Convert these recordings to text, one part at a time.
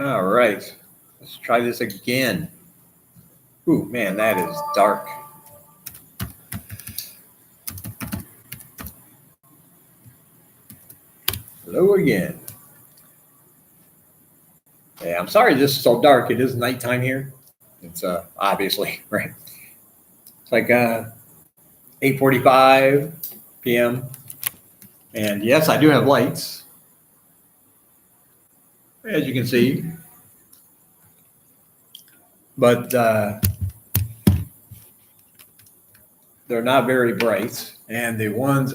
All right, let's try this again. Ooh, man, that is dark. Hello again. Yeah, I'm sorry this is so dark. It is nighttime here. It's obviously right. It's like 8:45 p.m. And yes, I do have lights, as you can see, but they're not very bright. And the ones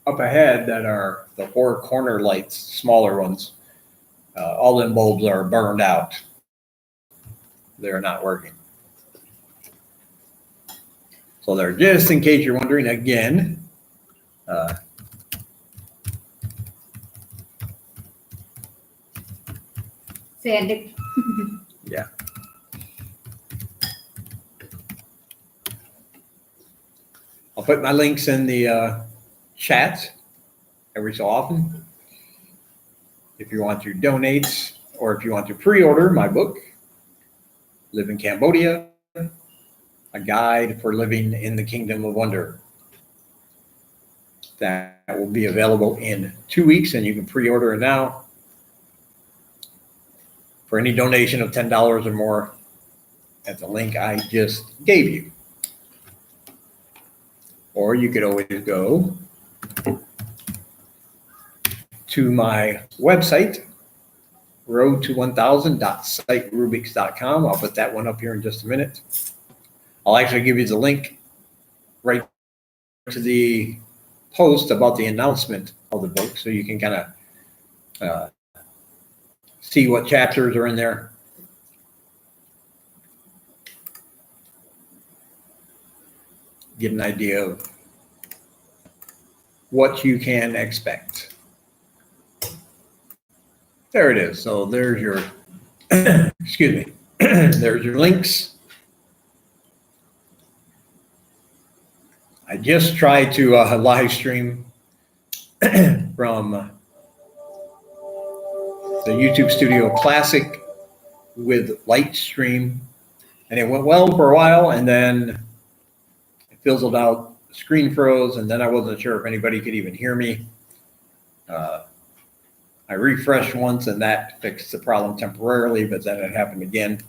up ahead that are the four corner lights, smaller ones, all them bulbs are burned out. They're not working. So they're just in case you're wondering again. Uh, Sandy. yeah. I'll put my links in the chat every so often. If you want to donate or if you want to pre-order my book, Live in Cambodia, a guide for living in the kingdom of wonder. That will be available in 2 weeks and you can pre-order it now for any donation of $10 or more at the link I just gave you. Or you could always go to my website, road to1000.siterubics.com. I'll put that one up here in just a minute. I'll actually give you the link right to the post about the announcement of the book so you can kind of see what chapters are in there. Get an idea of what you can expect. There it is. So there's your, excuse me, there's your links. I just tried to live stream from the YouTube Studio Classic with Lightstream, and it went well for a while, and then it fizzled out, the screen froze, and then I wasn't sure if anybody could even hear me. I refreshed once, and that fixed the problem temporarily, but then it happened again.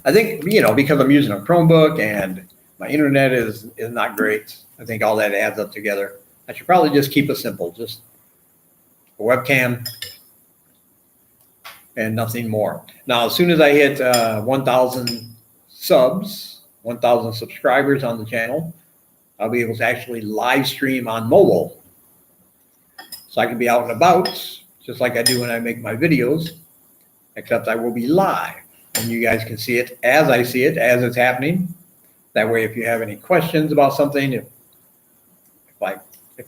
I think, because I'm using a Chromebook and my internet is not great, I think all that adds up together. I should probably just keep it simple, just a webcam and nothing more. Now, as soon as I hit 1,000 subs, 1,000 subscribers on the channel, I'll be able to actually live stream on mobile. So I can be out and about, just like I do when I make my videos, except I will be live. And you guys can see it as I see it, as it's happening. That way, if you have any questions about something, if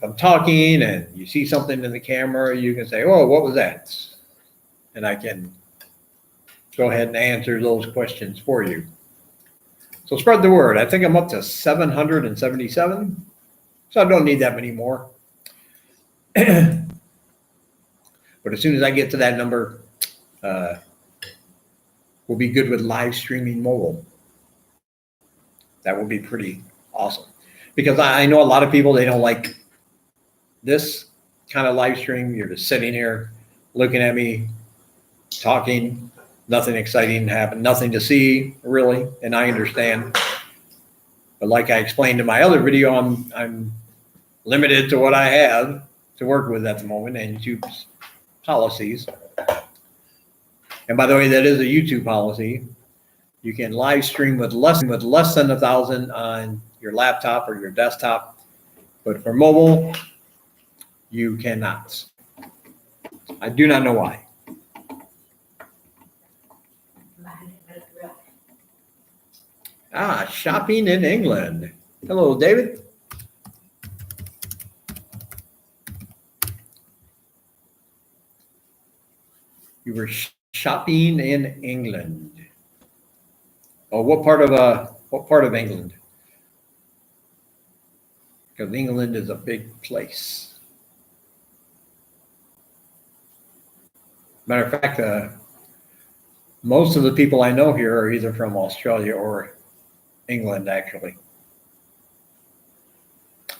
I'm talking and you see something in the camera, you can say, "Oh, what was that?" And I can go ahead and answer those questions for you. So spread the word. I think I'm up to 777, so I don't need that many more. But as soon as I get to that number, we'll be good with live streaming mobile. That will be pretty awesome. Because I know a lot of people, they don't like this kind of live stream. You're just sitting here looking at me, talking, nothing exciting happened, nothing to see really, and I understand. But like I explained in my other video, I'm limited to what I have to work with at the moment and YouTube's policies. And by the way, that is a YouTube policy. You can live stream with less than 1,000 on your laptop or your desktop, but for mobile, you cannot. I do not know why. Shopping in England. Hello, David. You were shopping in England. Oh, what part of England? Because England is a big place. Matter of fact, Most of the people I know here are either from Australia or England, actually.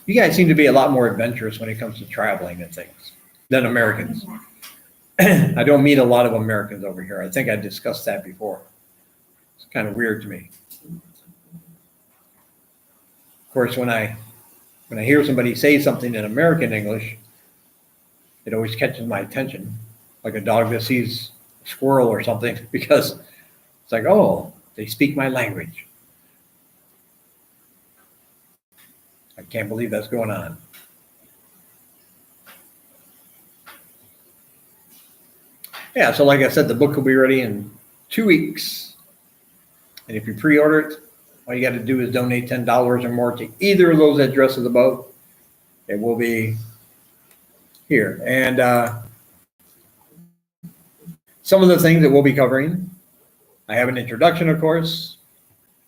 You guys seem to be a lot more adventurous when it comes to traveling and things than Americans. I don't meet a lot of Americans over here. I think I discussed that before. It's kind of weird to me. Of course, when I hear somebody say something in American English, it always catches my attention, like a dog that sees a squirrel or something, because it's like, oh, they speak my language. I can't believe that's going on. Yeah, so like I said, the book will be ready in 2 weeks. And if you pre-order it, all you got to do is donate $10 or more to either of those addresses above. It will be here. And some of the things that we'll be covering, I have an introduction, of course.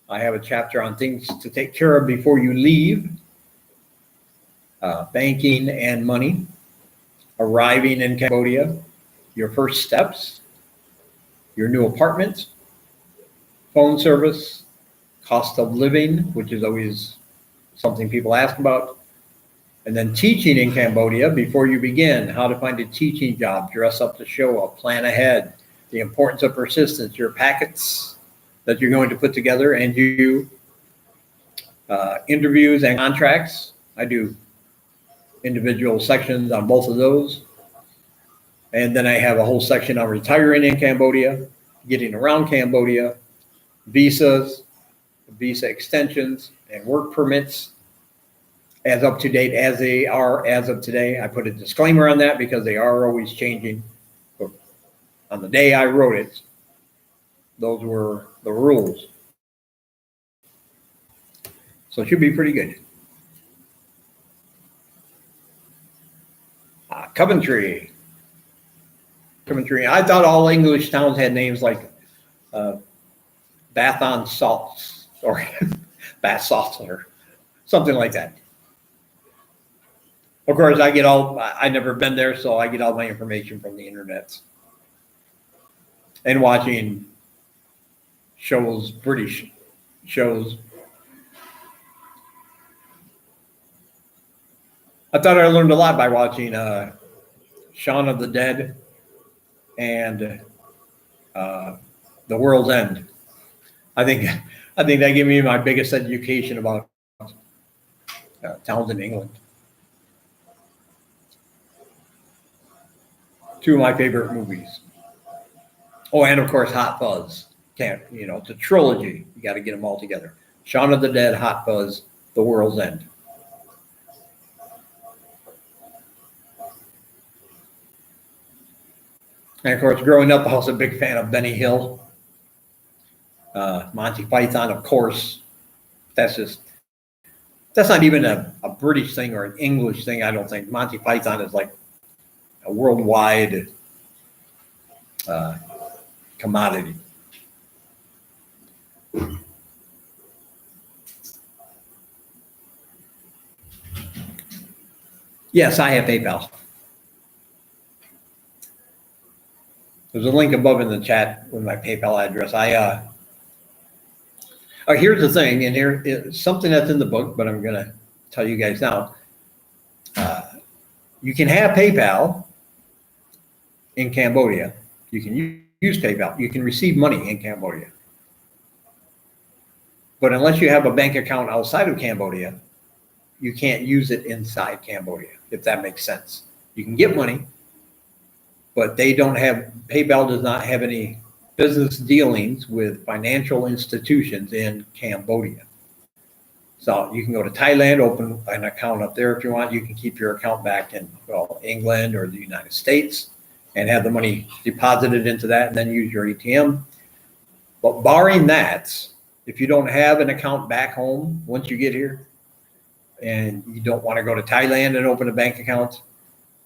I have a chapter on things to take care of before you leave, banking and money, arriving in Cambodia, your first steps, your new apartment, phone service, cost of living, which is always something people ask about, and then teaching in Cambodia before you begin, how to find a teaching job, dress up to show up, plan ahead, the importance of persistence, your packets that you're going to put together, and you interviews and contracts. I do individual sections on both of those. And then I have a whole section on retiring in Cambodia, getting around Cambodia, visas, visa extensions, and work permits as up to date as they are as of today. I put a disclaimer on that because they are always changing. But on the day I wrote it, those were the rules. So it should be pretty good. Coventry. I thought all English towns had names like Bath on Salts or Bath Salts or something like that. Of course, I've never been there, so I get all my information from the internet and watching shows, British shows. I thought I learned a lot by watching Shaun of the Dead and The World's End. I think that gave me my biggest education about towns in England. Two of my favorite movies. Oh, and of course, Hot Fuzz. It's a trilogy. You got to get them all together. Shaun of the Dead, Hot Fuzz, The World's End. And of course, growing up, I was a big fan of Benny Hill. Monty Python, of course. That's not even a British thing or an English thing, I don't think. Monty Python is like a worldwide commodity. Yes, I have PayPal. There's a link above in the chat with my PayPal address. Here's the thing, and here is something that's in the book, but I'm going to tell you guys now. You can have PayPal in Cambodia. You can use PayPal. You can receive money in Cambodia. But unless you have a bank account outside of Cambodia, you can't use it inside Cambodia, if that makes sense. You can get money, but PayPal does not have any business dealings with financial institutions in Cambodia. So you can go to Thailand, open an account up there if you want. You can keep your account back in England or the United States and have the money deposited into that and then use your ATM. But barring that, if you don't have an account back home once you get here and you don't want to go to Thailand and open a bank account,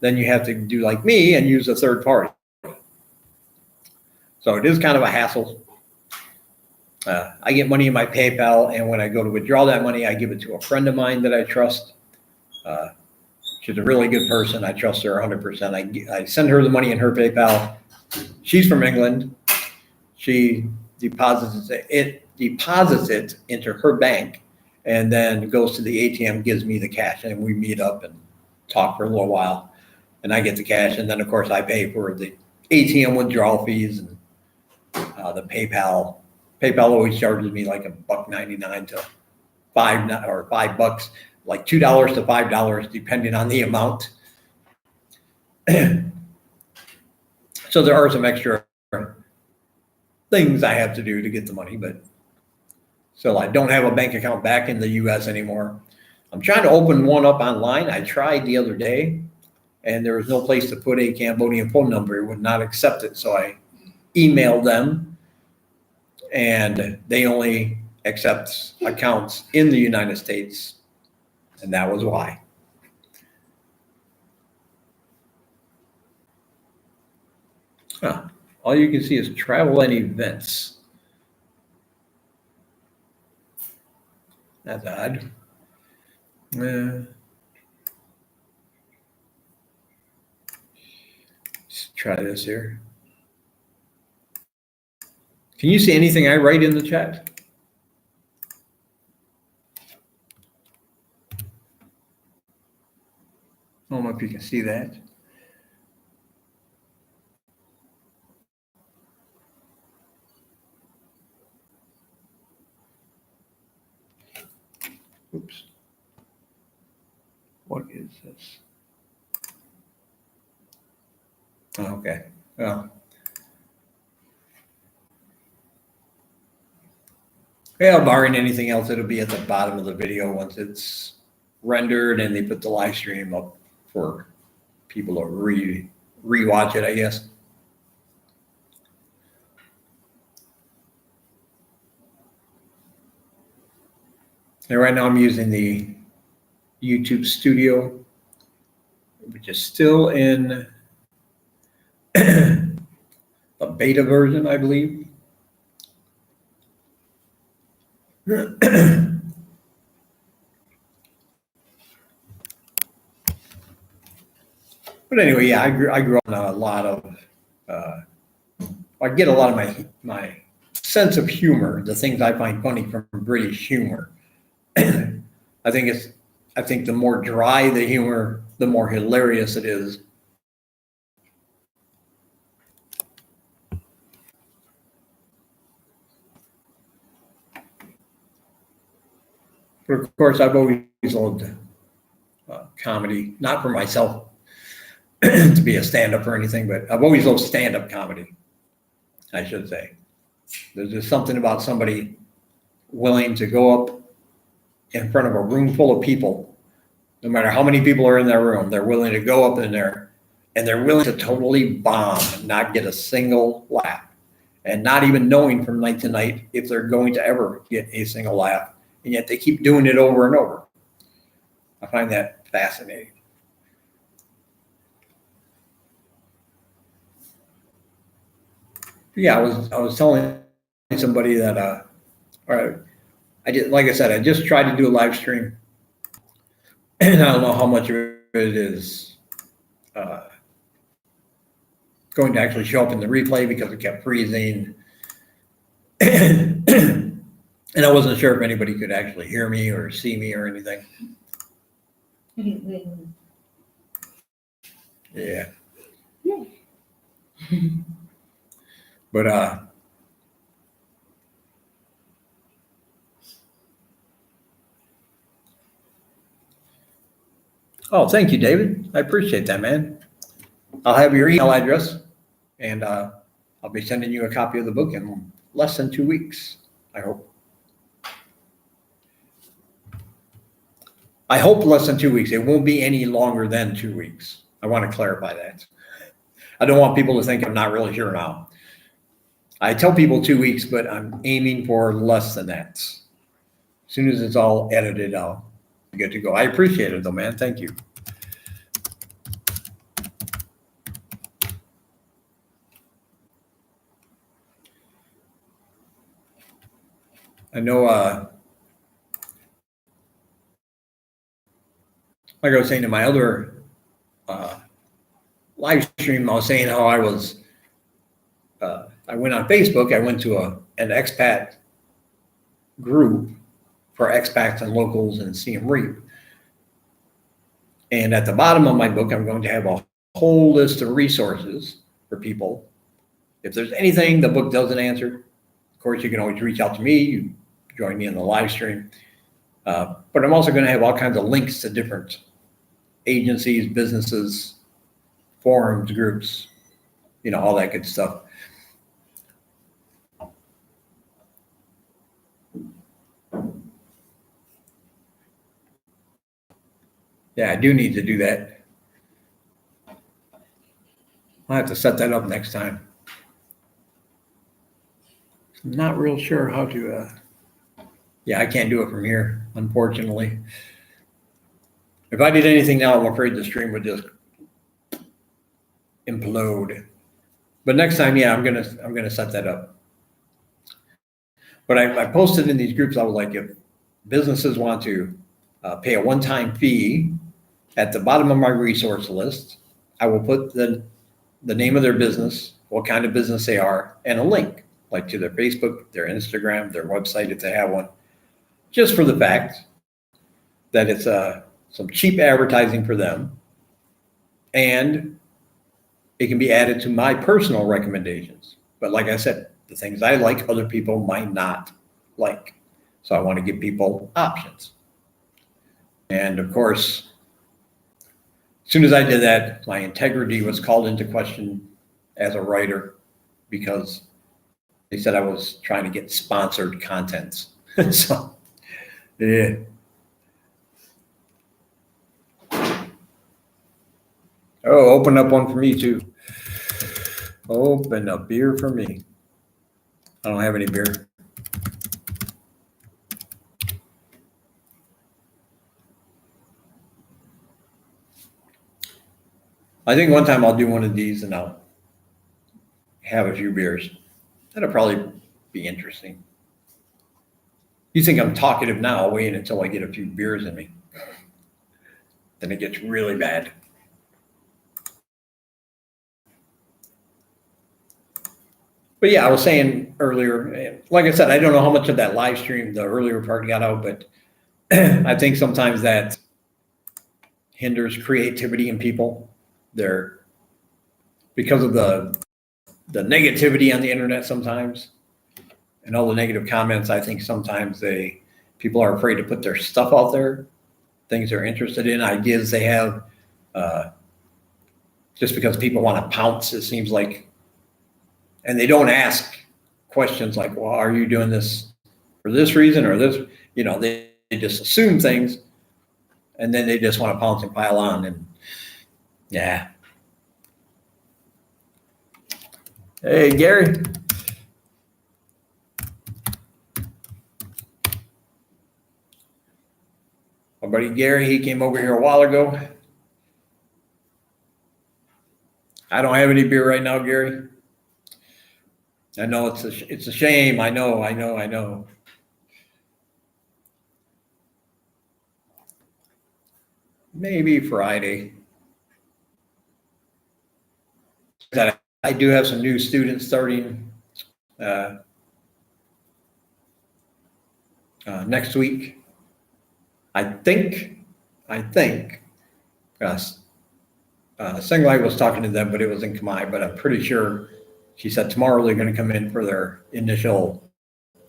then you have to do like me and use a third party. So it is kind of a hassle. I get money in my PayPal, and when I go to withdraw that money, I give it to a friend of mine that I trust. She's a really good person. I trust her 100%. I send her the money in her PayPal. She's from England. She deposits it into her bank, and then goes to the ATM, gives me the cash, and we meet up and talk for a little while, and I get the cash, and then of course I pay for the ATM withdrawal fees and the PayPal. PayPal always charges me like $1.99 to $5, like $2 to $5, depending on the amount. So there are some extra things I have to do to get the money, but still, I don't have a bank account back in the US anymore. I'm trying to open one up online. I tried the other day, and there was no place to put a Cambodian phone number. It would not accept it. So I emailed them, and they only accept accounts in the United States. And that was why. Huh. All you can see is travel and events. That's odd. Let's try this here. Can you see anything I write in the chat? I don't know if you can see that. Oops. What is this? Oh, okay. Well, yeah, barring anything else, it'll be at the bottom of the video once it's rendered and they put the live stream up for people to re-watch it, I guess. And right now I'm using the YouTube Studio, which is still in the beta version, I believe. But anyway, yeah, I grew up on a lot of, I get a lot of my sense of humor, the things I find funny from British humor. I think the more dry the humor, the more hilarious it is. But of course, I've always loved comedy, not for myself to be a stand-up or anything, but I've always loved stand-up comedy, I should say. There's just something about somebody willing to go up in front of a room full of people, no matter how many people are in that room, they're willing to go up in there and they're willing to totally bomb and not get a single laugh, and not even knowing from night to night if they're going to ever get a single laugh, and yet they keep doing it over and over. I find that fascinating. Yeah, I was telling somebody that I did, like I said, I just tried to do a live stream, and I don't know how much of it is going to actually show up in the replay because it kept freezing. And I wasn't sure if anybody could actually hear me or see me or anything. Yeah. But oh, thank you, David. I appreciate that, man. I'll have your email address, and I'll be sending you a copy of the book in less than 2 weeks, I hope. I hope less than 2 weeks. It won't be any longer than 2 weeks. I want to clarify that. I don't want people to think I'm not really sure now. I tell people 2 weeks, but I'm aiming for less than that. As soon as it's all edited, I'll be good to go. I appreciate it, though, man. Thank you. I know, like I was saying in my other live stream, I was saying how I was I went on Facebook, I went to an expat group for expats and locals and CM Reap. And at the bottom of my book, I'm going to have a whole list of resources for people. If there's anything the book doesn't answer, of course, you can always reach out to me. You join me in the live stream. But I'm also going to have all kinds of links to different agencies, businesses, forums, groups, all that good stuff. Yeah, I do need to do that. I'll have to set that up next time. I'm not real sure how to, I can't do it from here, unfortunately. If I did anything now, I'm afraid the stream would just implode. But next time, I'm gonna set that up. But I posted in these groups, I was like, if businesses want to pay a one-time fee, at the bottom of my resource list, I will put the name of their business, what kind of business they are, and a link, like to their Facebook, their Instagram, their website if they have one, just for the fact that it's some cheap advertising for them, and it can be added to my personal recommendations. But like I said, the things I like, other people might not like. So I want to give people options. And of course, as soon as I did that, my integrity was called into question as a writer because they said I was trying to get sponsored content. So, yeah. Oh, open up one for me too. Open a beer for me. I don't have any beer. I think one time I'll do one of these and I'll have a few beers. That'll probably be interesting. You think I'm talkative now, I'll wait until I get a few beers in me. Then it gets really bad. But yeah, I was saying earlier, like I said, I don't know how much of that live stream, the earlier part got out, but I think sometimes that hinders creativity in people. Because of the negativity on the internet sometimes and all the negative comments, I think sometimes people are afraid to put their stuff out there, things they're interested in, ideas they have, just because people want to pounce, it seems like. And they don't ask questions like, well, are you doing this for this reason or this? They just assume things and then they just want to pounce and pile on. And yeah. Hey, Gary. My buddy Gary, he came over here a while ago. I don't have any beer right now, Gary. I know it's a shame. I know. Maybe Friday. I do have some new students starting next week. I think Senglai was talking to them, but it was in Khmer, but I'm pretty sure she said tomorrow they're going to come in for their initial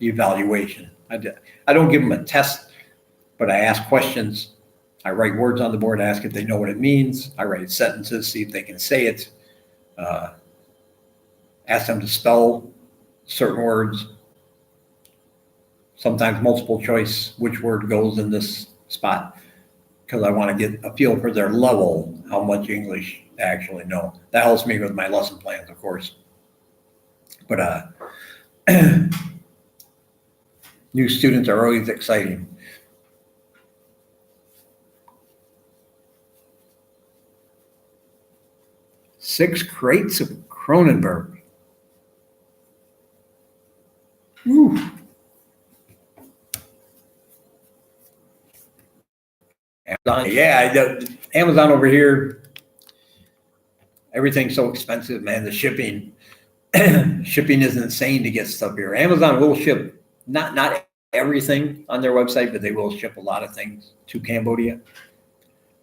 evaluation. I don't give them a test, but I ask questions. I write words on the board, ask if they know what it means. I write sentences, see if they can say it. Ask them to spell certain words. Sometimes multiple choice, which word goes in this spot, because I want to get a feel for their level, how much English they actually know. That helps me with my lesson plans, of course. But new students are always exciting. Six crates of Kronenberg. Woo. Amazon, yeah, Amazon over here, everything's so expensive, man. The shipping, shipping isn't insane to get stuff here. Amazon will ship not everything on their website, but they will ship a lot of things to Cambodia.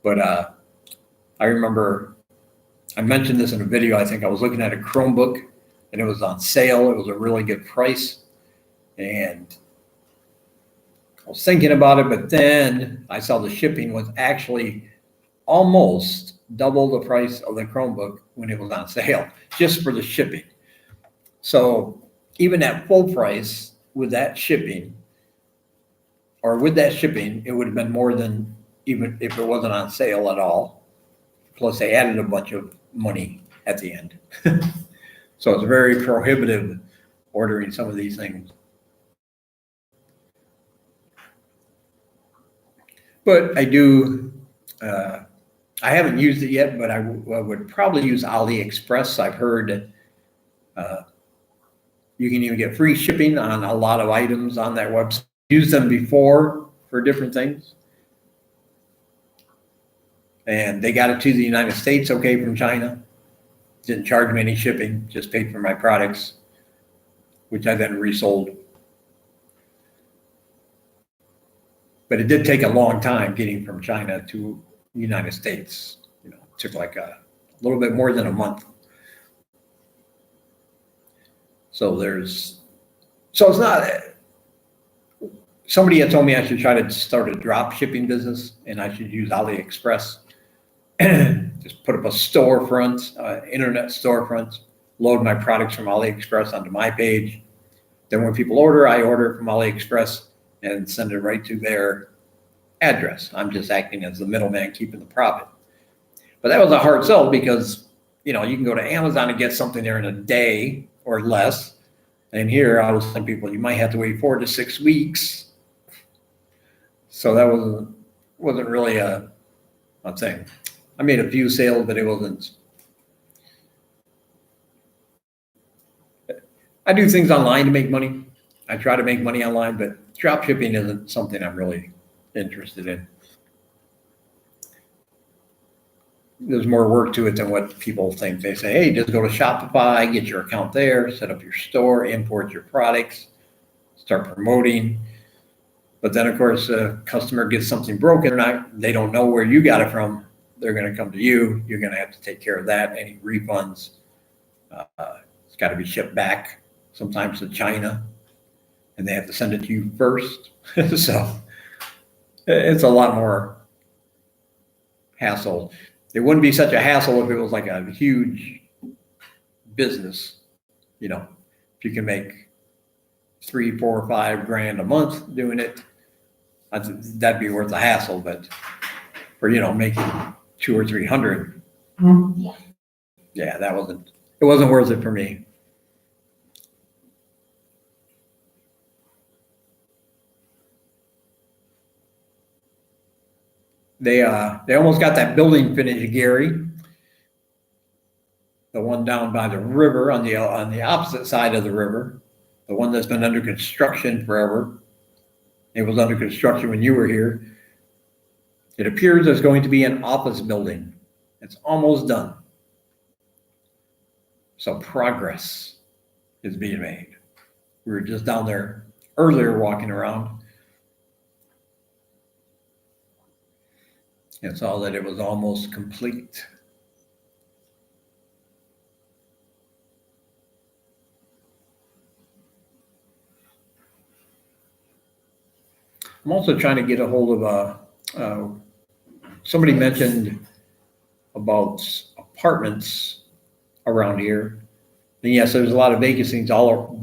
But I remember I mentioned this in a video. I think I was looking at a Chromebook and it was on sale. It was a really good price. And I was thinking about it, but then I saw the shipping was actually almost double the price of the Chromebook when it was on sale, just for the shipping. So even at full price with that shipping, it would have been more than even if it wasn't on sale at all. Plus they added a bunch of money at the end. So it's very prohibitive ordering some of these things. But I do, I haven't used it yet, but I would probably use AliExpress. I've heard you can even get free shipping on a lot of items on that website. Used them before for different things. And they got it to the United States okay from China. Didn't charge me any shipping, just paid for my products, which I then resold. But it did take a long time getting from China to the United States. You know, it took like a little bit more than a month. So it's not, somebody had told me I should try to start a drop shipping business and I should use AliExpress. Just put up a storefront, internet storefront, load my products from AliExpress onto my page. Then when people order, I order from AliExpress and send it right to their address. I'm just acting as the middleman, keeping the profit. But that was a hard sell because, you know, you can go to Amazon and get something there in a day or less. And here I was telling people you might have to wait 4 to 6 weeks. So that wasn't really a thing. I made a few sales, but it wasn't. I do things online to make money. I try to make money online, but drop shipping isn't something I'm really interested in. There's more work to it than what people think. They say, hey, just go to Shopify, get your account there, set up your store, import your products, start promoting. But then, of course, a customer gets something broken, they don't know where you got it from. They're going to come to you. You're going to have to take care of that. Any refunds, it's got to be shipped back, sometimes to China, and they have to send it to you first. So it's a lot more hassle. It wouldn't be such a hassle if it was like a huge business. You know, if you can make $3, $4, $5 grand a month doing it, that'd be worth the hassle. But for, you know, making 200 or 300, yeah, it wasn't worth it for me. They almost got that building finished, Gary. The one down by the river on the opposite side of the river, the one that's been under construction forever. It was under construction when you were here. It appears there's going to be an office building. It's almost done. So progress is being made. We were just down there earlier walking around and saw that it was almost complete. I'm also trying to get a hold of somebody mentioned about apartments around here. And yes, there's a lot of vacancies all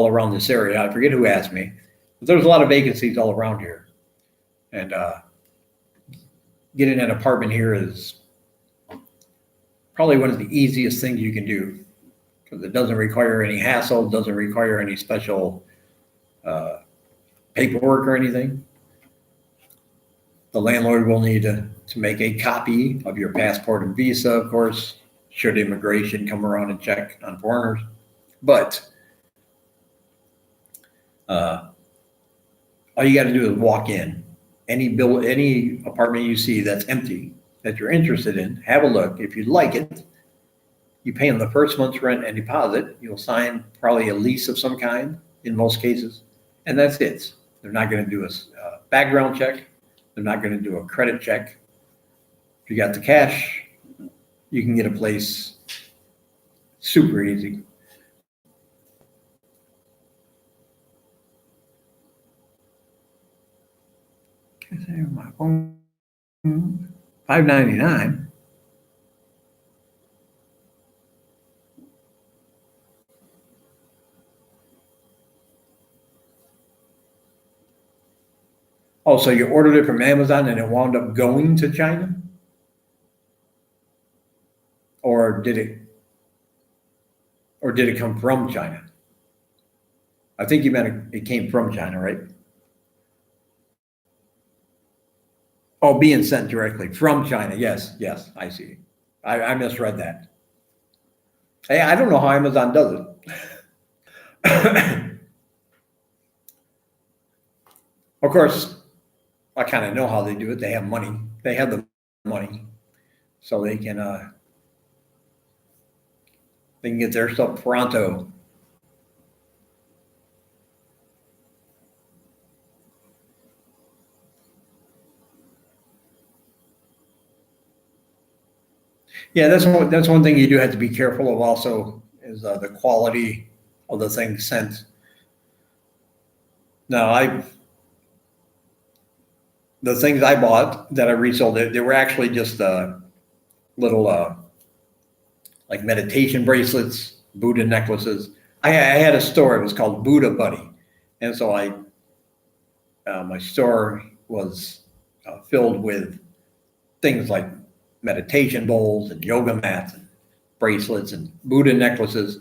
around this area. I forget who asked me, but there's a lot of vacancies all around here. And getting an apartment here is probably one of the easiest things you can do because it doesn't require any hassle, doesn't require any special paperwork or anything. The landlord will need to make a copy of your passport and visa, of course, should immigration come around and check on foreigners. But all you got to do is walk in. Any apartment you see that's empty, that you're interested in, have a look. If you like it, You pay them the first month's rent and deposit. You'll sign probably a lease of some kind in most cases, and that's it. They're not going to do a background check. They're not going to do a credit check. If you got the cash, you can get a place super easy. My phone, $5.99. Oh, so you ordered it from Amazon and it wound up going to China? Or did it come from China? I think you meant it came from China, right? Oh, being sent directly from China. Yes, I see. I misread that. Hey, I don't know how Amazon does it. Of course, I kind of know how they do it. They have money. They have the money, so they can get their stuff pronto. Yeah, that's one thing you do have to be careful of. Also, is the quality of the things sent. Now, the things I bought that I resold, they were actually just little like meditation bracelets, Buddha necklaces. I had a store. It was called Buddha Buddy, and so my store was filled with things like meditation bowls and yoga mats and bracelets and Buddha necklaces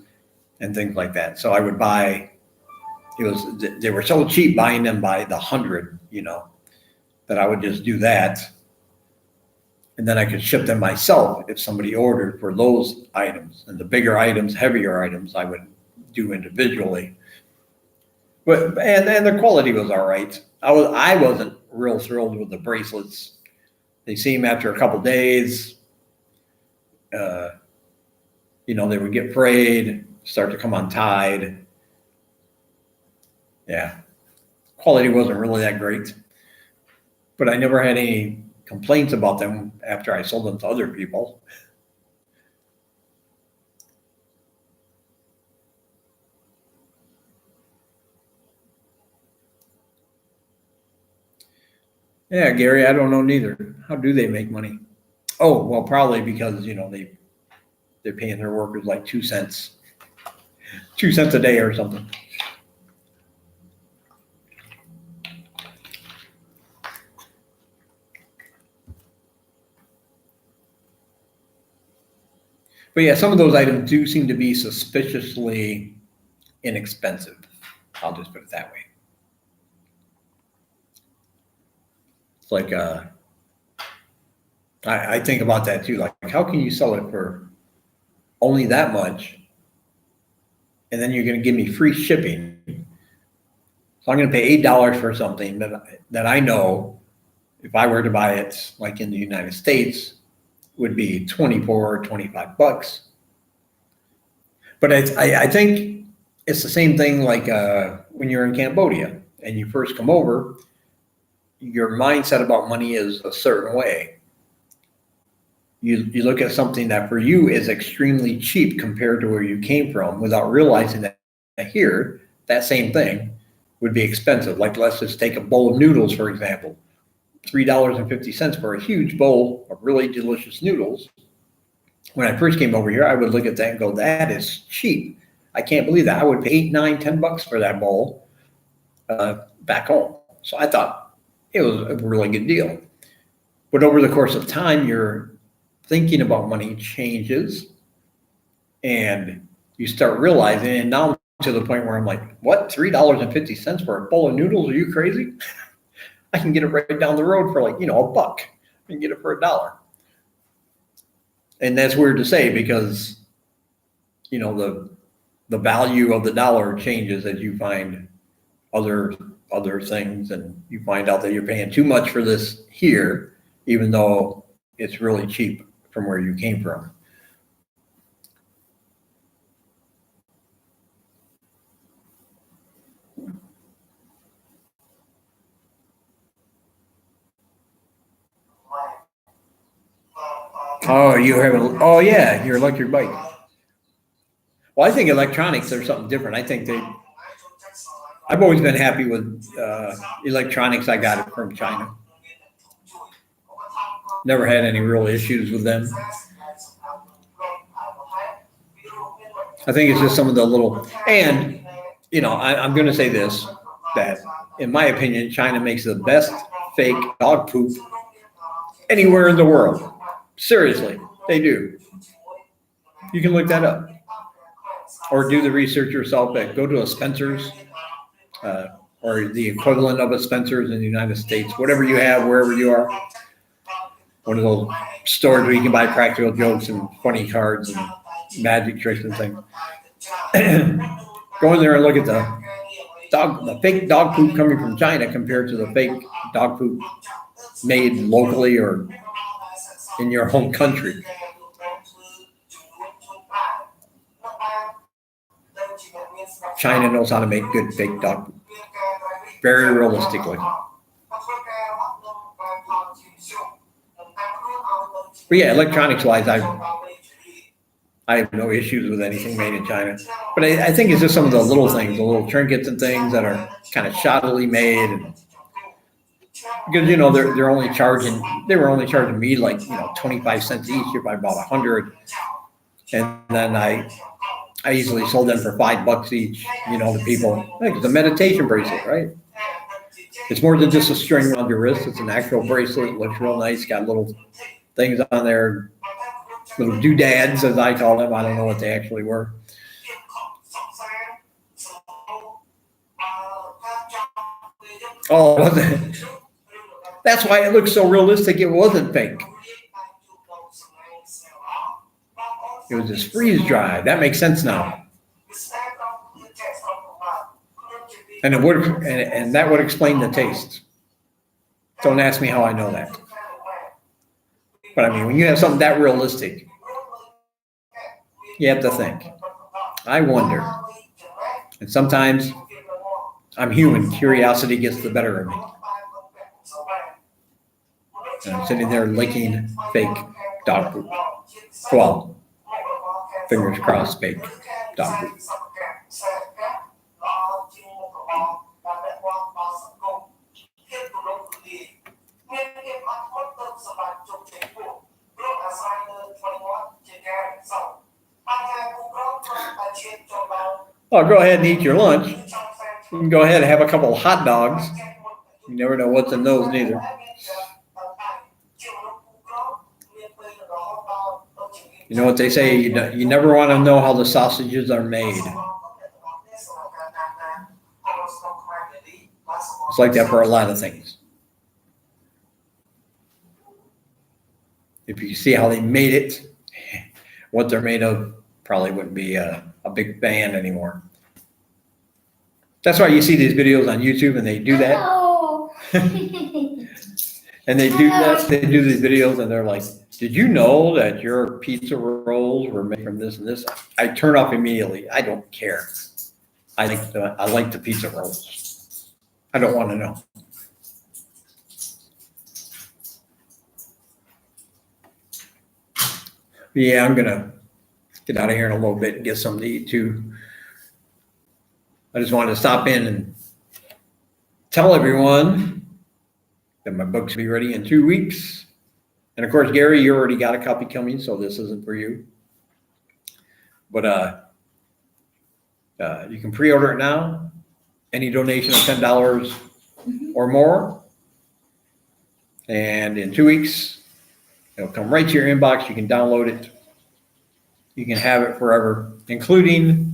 and things like that. So I would buy. They were so cheap buying them by the 100, that I would just do that. And then I could ship them myself if somebody ordered for those items. And the bigger items, heavier items, I would do individually. But and the quality was all right. I wasn't real thrilled with the bracelets. They seem after a couple days, they would get frayed, start to come untied. Yeah, quality wasn't really that great. But I never had any complaints about them after I sold them to other people. Yeah, Gary, I don't know neither. How do they make money? Oh, well, probably because, they're paying their workers like 2 cents a day or something. But yeah, some of those items do seem to be suspiciously inexpensive. I'll just put it that way. It's like, I think about that too. Like, how can you sell it for only that much? And then you're going to give me free shipping. So I'm going to pay $8 for something that I know if I were to buy it like in the United States would be 24 or 25 bucks. But I think it's the same thing like when you're in Cambodia and you first come over, your mindset about money is a certain way. You look at something that for you is extremely cheap compared to where you came from without realizing that here, that same thing would be expensive. Like, let's just take a bowl of noodles, for example. $3.50 for a huge bowl of really delicious noodles. When I first came over here, I would look at that and go, that is cheap. I can't believe that. I would pay $8, $9, $10 for that bowl back home. So I thought it was a really good deal. But over the course of time, your thinking about money changes and you start realizing, and now I'm to the point where I'm like, what, $3.50 for a bowl of noodles? Are you crazy? I can get it right down the road for like, $1. I can get it for $1. And that's weird to say because, the value of the dollar changes as you find other things and you find out that you're paying too much for this here, even though it's really cheap from where you came from. Oh, you have oh yeah, your electric bike. Well, I think electronics are something different. I think I've always been happy with electronics. I got it from China. Never had any real issues with them. I think it's just some of the little, and I'm going to say this, that in my opinion, China makes the best fake dog poop anywhere in the world. Seriously, they do. You can look that up or do the research yourself. Go to a Spencer's or the equivalent of a Spencer's in the United States, whatever you have, wherever you are. One of those stores where you can buy practical jokes and funny cards and magic tricks and things. Go in there and look at the fake dog poop coming from China compared to the fake dog poop made locally or in your home country. China knows how to make good fake dog poop. Very realistically. But yeah, electronics wise, I have no issues with anything made in China. But I think it's just some of the little things, the little trinkets and things that are kind of shoddily made. And because they were only charging me like 25 cents each if I bought 100, and then I easily sold them for $5 each. To people. It's a meditation bracelet, right? It's more than just a string around your wrist. It's an actual bracelet. It looks real nice. Got little things on there, little doodads, as I call them. I don't know what they actually were. Oh, that's why it looks so realistic. It wasn't fake. It was just freeze dried. That makes sense now. And it would, and that would explain the taste. Don't ask me how I know that. But I mean, when you have something that realistic, you have to think. I wonder. And sometimes I'm human. Curiosity gets the better of me. And I'm sitting there licking fake dog poop. Well, fingers crossed, fake dog poop. Oh, go ahead and eat your lunch. You can go ahead and have a couple of hot dogs. You never know what's in those neither. You know what they say, you never want to know how the sausages are made. It's like that for a lot of things. If you see how they made it, what they're made of, probably wouldn't be a big fan anymore. That's why you see these videos on YouTube and they do that. And they do that. They do these videos and they're like, did you know that your pizza rolls were made from this and this? I turn off immediately. I don't care. I like the pizza rolls. I don't want to know. Yeah, I'm going to get out of here in a little bit and get something to eat too. I just wanted to stop in and tell everyone that my book's will be ready in 2 weeks. And of course, Gary, you already got a copy coming, so this isn't for you. But you can pre-order it now. Any donation of $10 or more. And in 2 weeks, it'll come right to your inbox. You can download it. You can have it forever, including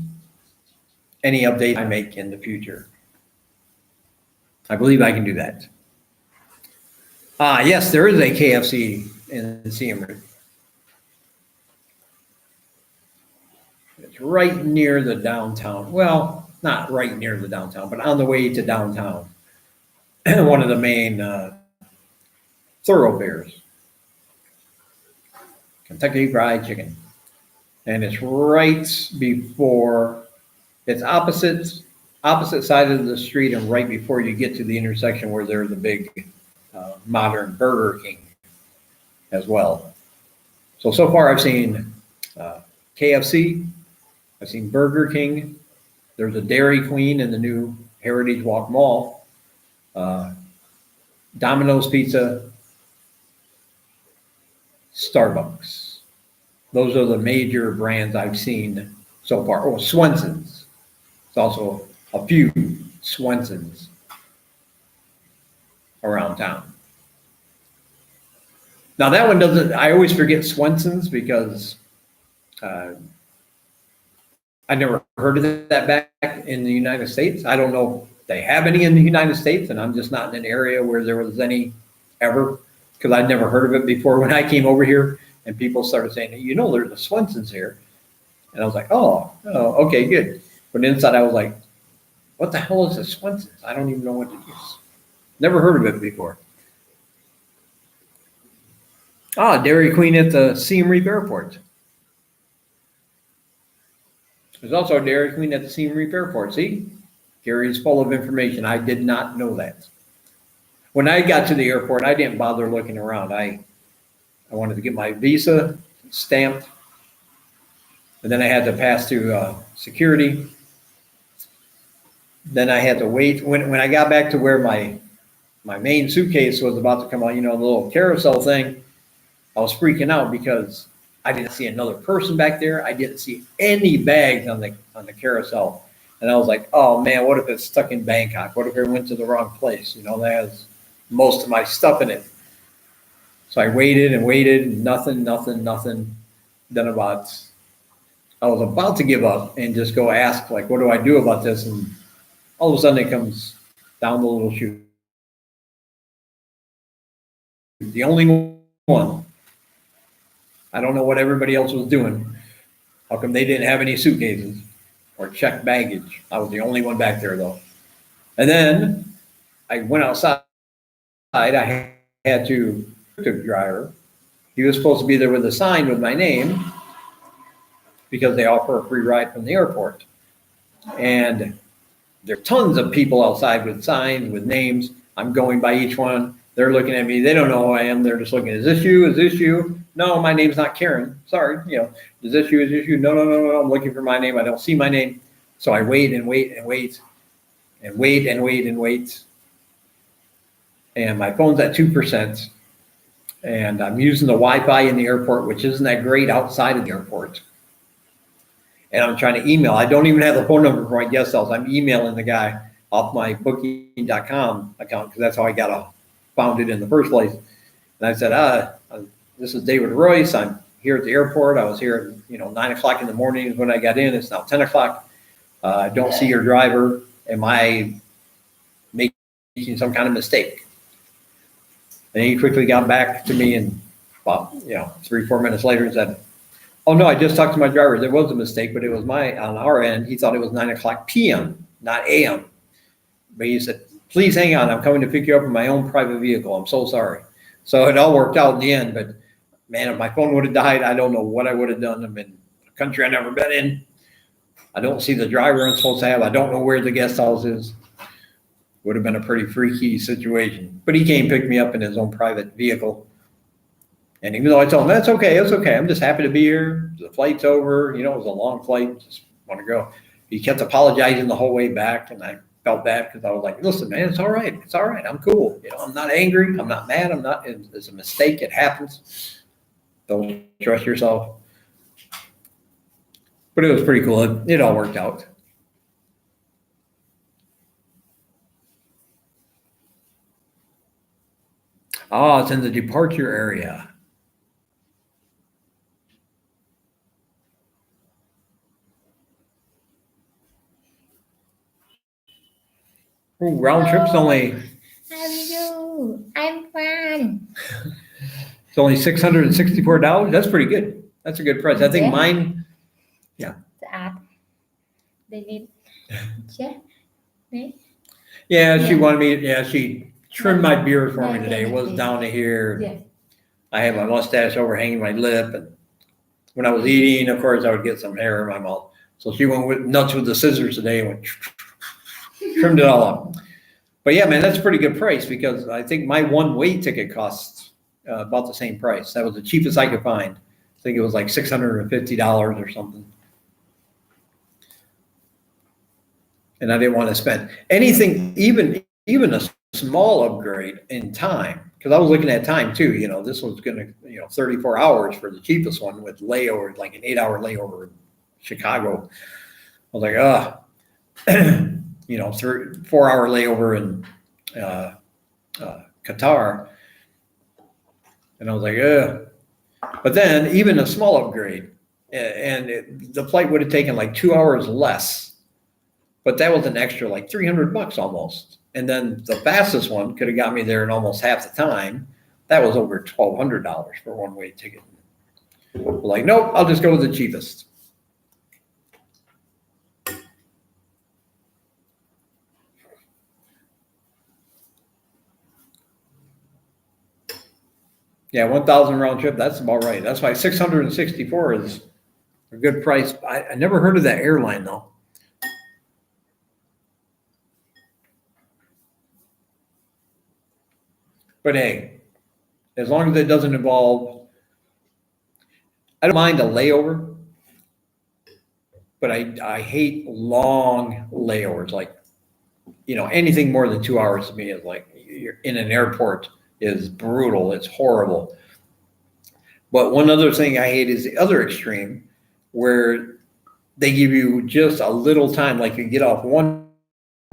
any update I make in the future. I believe I can do that. Yes, there is a KFC in Siem Reap. It's right near the downtown. Well, not right near the downtown, but on the way to downtown. One of the main thoroughfares. Kentucky Fried Chicken. And it's right before, it's opposite side of the street and right before you get to the intersection where there's a big modern Burger King as well. So far I've seen KFC, I've seen Burger King. There's a Dairy Queen in the new Heritage Walk Mall. Domino's Pizza, Starbucks. Those are the major brands I've seen so far. Oh, Swenson's. It's also a few Swenson's around town. Now that one doesn't, I always forget Swenson's because I never heard of that back in the United States. I don't know if they have any in the United States, and I'm just not in an area where there was any ever, because I'd never heard of it before when I came over here, and people started saying, you know, there's a Swenson's here. And I was like, oh, okay, good. But inside I was like, what the hell is a Swenson's? I don't even know what it is. Never heard of it before. Dairy Queen at the Siem Reap Airport. There's also a Dairy Queen at the Siem Reap Airport. See? Gary's full of information. I did not know that. When I got to the airport, I didn't bother looking around. I wanted to get my visa stamped, and then I had to pass through security. Then I had to wait. When I got back to where my main suitcase was about to come out, you know, the little carousel thing, I was freaking out because I didn't see another person back there. I didn't see any bags on the carousel. And I was like, oh man, what if it's stuck in Bangkok? What if it went to the wrong place? You know, that has most of my stuff in it. So I waited and waited, nothing. Then I was about to give up and just go ask, like, what do I do about this? And all of a sudden it comes down the little chute. The only one. I don't know what everybody else was doing. How come they didn't have any suitcases or checked baggage? I was the only one back there though. And then I went outside. I had to tuk-tuk driver. He was supposed to be there with a sign with my name because they offer a free ride from the airport. And there are tons of people outside with signs, with names. I'm going by each one. They're looking at me. They don't know who I am. They're just looking, is this you? Is this you? No, my name's not Karen. Sorry. You know, is this you? Is this you? No. I'm looking for my name. I don't see my name. So I wait and wait and wait and wait and wait and wait. And my phone's at 2%. And I'm using the Wi-Fi in the airport, which isn't that great outside of the airport. And I'm trying to email. I don't even have the phone number for my guest house. I'm emailing the guy off my booking.com account because that's how I got found it in the first place. And I said, this is David Royce. I'm here at the airport. I was here at 9 o'clock in the morning is when I got in. It's now 10 o'clock. I don't see your driver. Am I making some kind of mistake? And he quickly got back to me and about 3-4 minutes later and said, oh no, I just talked to my driver. There was a mistake, but it was on our end. He thought it was 9 o'clock p.m., not a.m. But he said, please hang on. I'm coming to pick you up in my own private vehicle. I'm so sorry. So it all worked out in the end. But man, if my phone would have died, I don't know what I would have done. I'm in a country I've never been in. I don't see the driver I'm supposed to have. I don't know where the guest house is. Would have been a pretty freaky situation. But he came pick me up in his own private vehicle. And even though I told him, that's okay, it's okay. I'm just happy to be here. The flight's over. It was a long flight. Just want to go. He kept apologizing the whole way back. And I felt bad because I was like, listen, man, it's all right. It's all right. I'm cool. I'm not angry. I'm not mad. It's a mistake. It happens. Don't trust yourself. But it was pretty cool. It all worked out. Oh, it's in the departure area. Ooh, round trip's only. How are you? I'm fine. It's only $664. That's pretty good. That's a good price. I think mine. Yeah. The app. They need. Yeah, she wanted me. Yeah, she trimmed my beard for me today. It was down to here. Yeah. I had my mustache overhanging my lip, and when I was eating, of course, I would get some hair in my mouth. So she went nuts with the scissors today and went trimmed it all up. But yeah, man, that's a pretty good price because I think my one-way ticket costs about the same price. That was the cheapest I could find. I think it was like $650 or something. And I didn't want to spend anything, even a small upgrade in time, because I was looking at time too. This was going to 34 hours for the cheapest one with layover, like an 8-hour layover in Chicago. I was like, 4-hour layover in Qatar, and I was like, But then even a small upgrade, and the flight would have taken like 2 hours less. But that was an extra like $300 almost. And then the fastest one could have got me there in almost half the time. That was over $1,200 for a one-way ticket. Like, nope, I'll just go with the cheapest. Yeah, 1,000 round trip, that's about right. That's why 664 is a good price. I never heard of that airline though. But hey, as long as it doesn't involve, I don't mind a layover, but I hate long layovers. Like, anything more than 2 hours to me is like, you're in an airport is brutal. It's horrible. But one other thing I hate is the other extreme, where they give you just a little time, like you get off one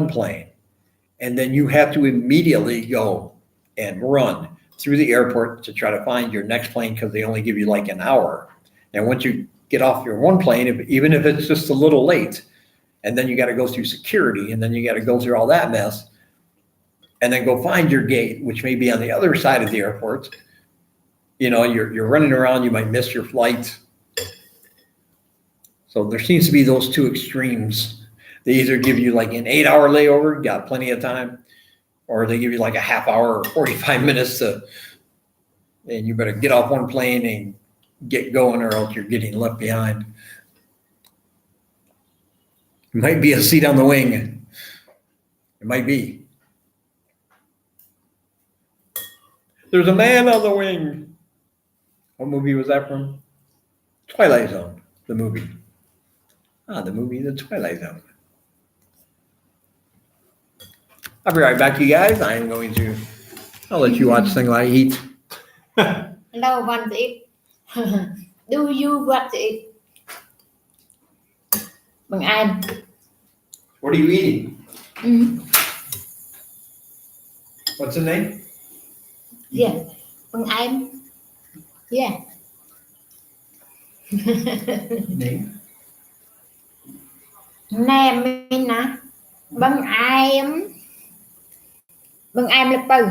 plane and then you have to immediately go and run through the airport to try to find your next plane, because they only give you like an hour. And once you get off your one plane, even if it's just a little late, and then you got to go through security, and then you got to go through all that mess, and then go find your gate, which may be on the other side of the airport. You're running around, you might miss your flight. So there seems to be those two extremes. They either give you like an 8-hour layover, got plenty of time, or they give you like a half hour or 45 minutes and you better get off one plane and get going, or else you're getting left behind. It might be a seat on the wing. It might be. There's a man on the wing. What movie was that from? Twilight Zone, the movie. The movie The Twilight Zone. I'll be right back, you guys. I'll let you watch thing I eat. No one to eat. Do you want to eat? Bằng Anh. What are you eating? Mm. What's the name? Yeah. Bằng Anh. Yeah. Name? Nem nè. Bằng Anh. Bằng Anh là bừng.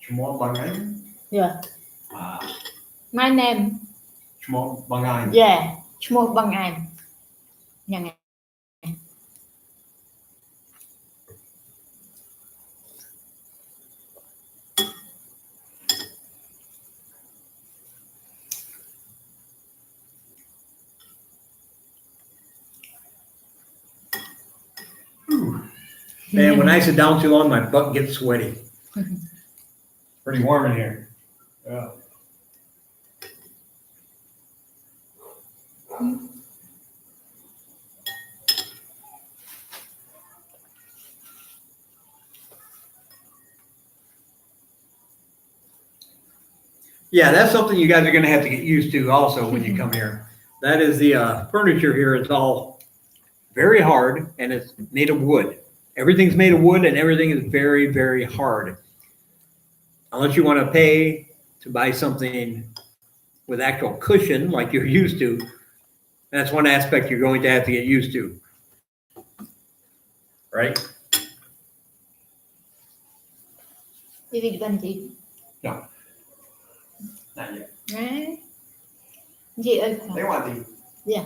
Shmuel Bangai? Yeah. My name. Shmuel Bangai. Yeah. Shmuel Bằng Anh. Nhà này. Man, when I sit down too long, my butt gets sweaty. Pretty warm in here. Yeah. Yeah, that's something you guys are going to have to get used to also when you come here. That is the furniture here. It's all very hard, and it's made of wood. Everything's made of wood, and everything is very, very hard. Unless you want to pay to buy something with actual cushion like you're used to, that's one aspect you're going to have to get used to. Right? Đi đi bên chị. No. Not yet. Đấy. Chị ơi. They want to. Yeah.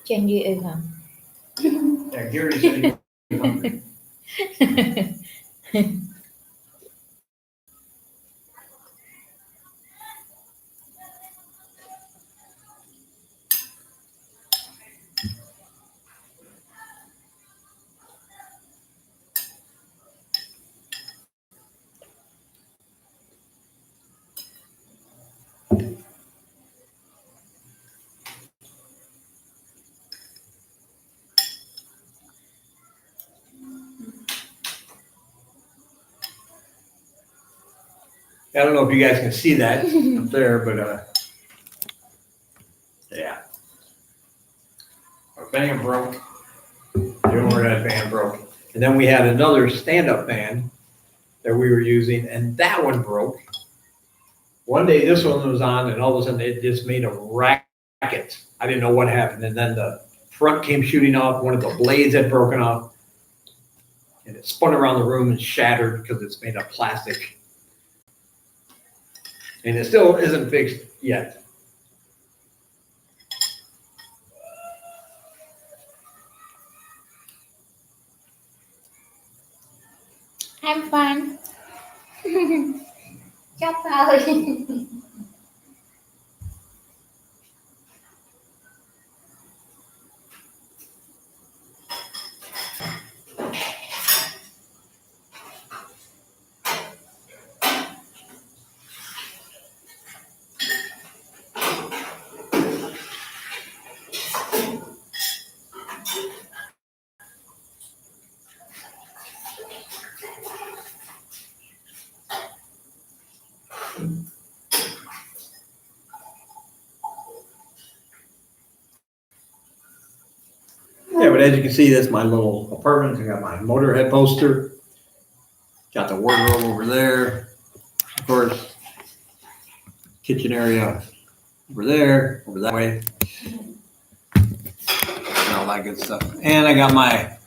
Trên gì ơi hả? Yeah, Gary said he was hungry. I don't know if you guys can see that up there, but yeah. Our fan broke. The overhead fan broke. And then we had another stand-up fan that we were using, and that one broke. One day this one was on, and all of a sudden it just made a racket. I didn't know what happened. And then the front came shooting off. One of the blades had broken off. And it spun around the room and shattered because it's made of plastic. And it still isn't fixed yet. I'm fine. Chắc thôi. Yeah, but as you can see, that's my little apartment. I got my Motorhead poster. Got the wardrobe over there. Of course, kitchen area over there, over that way. And all that good stuff. And I got my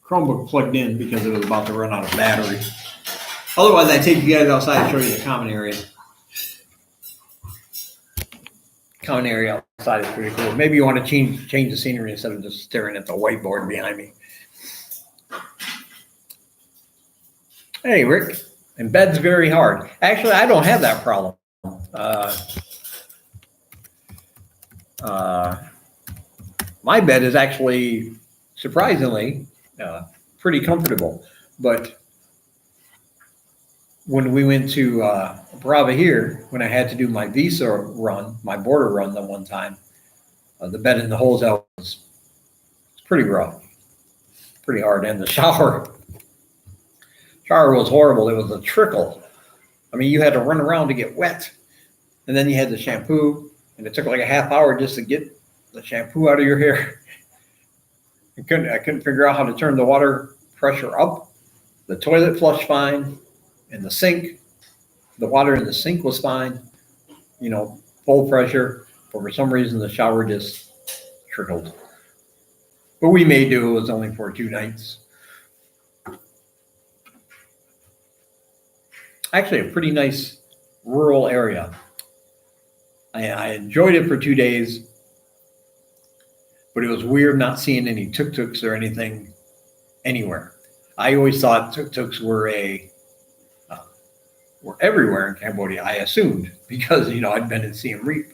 Chromebook plugged in because it was about to run out of battery. Otherwise, I take you guys outside and show you the common area. Common area outside is pretty cool. Maybe you want to change the scenery instead of just staring at the whiteboard behind me. Hey, Rick, and bed's very hard. Actually, I don't have that problem. My bed is actually surprisingly pretty comfortable. But when we went to Brava here, when I had to do my visa run, my border run the one time, the bed in the hotel was pretty rough, pretty hard. And the shower was horrible. It was a trickle. I mean, you had to run around to get wet. And then you had the shampoo, and it took like a half hour just to get the shampoo out of your hair. I couldn't figure out how to turn the water pressure up. The toilet flushed fine. And the sink, the water in the sink was fine, you know, full pressure, but for some reason the shower just trickled. But we may do, it was only for 2 nights. Actually, a pretty nice rural area. I enjoyed it for 2 days, but it was weird not seeing any tuk-tuks or anything anywhere. I always thought tuk-tuks were everywhere in Cambodia, I assumed, because, you know, I'd been in Siem Reap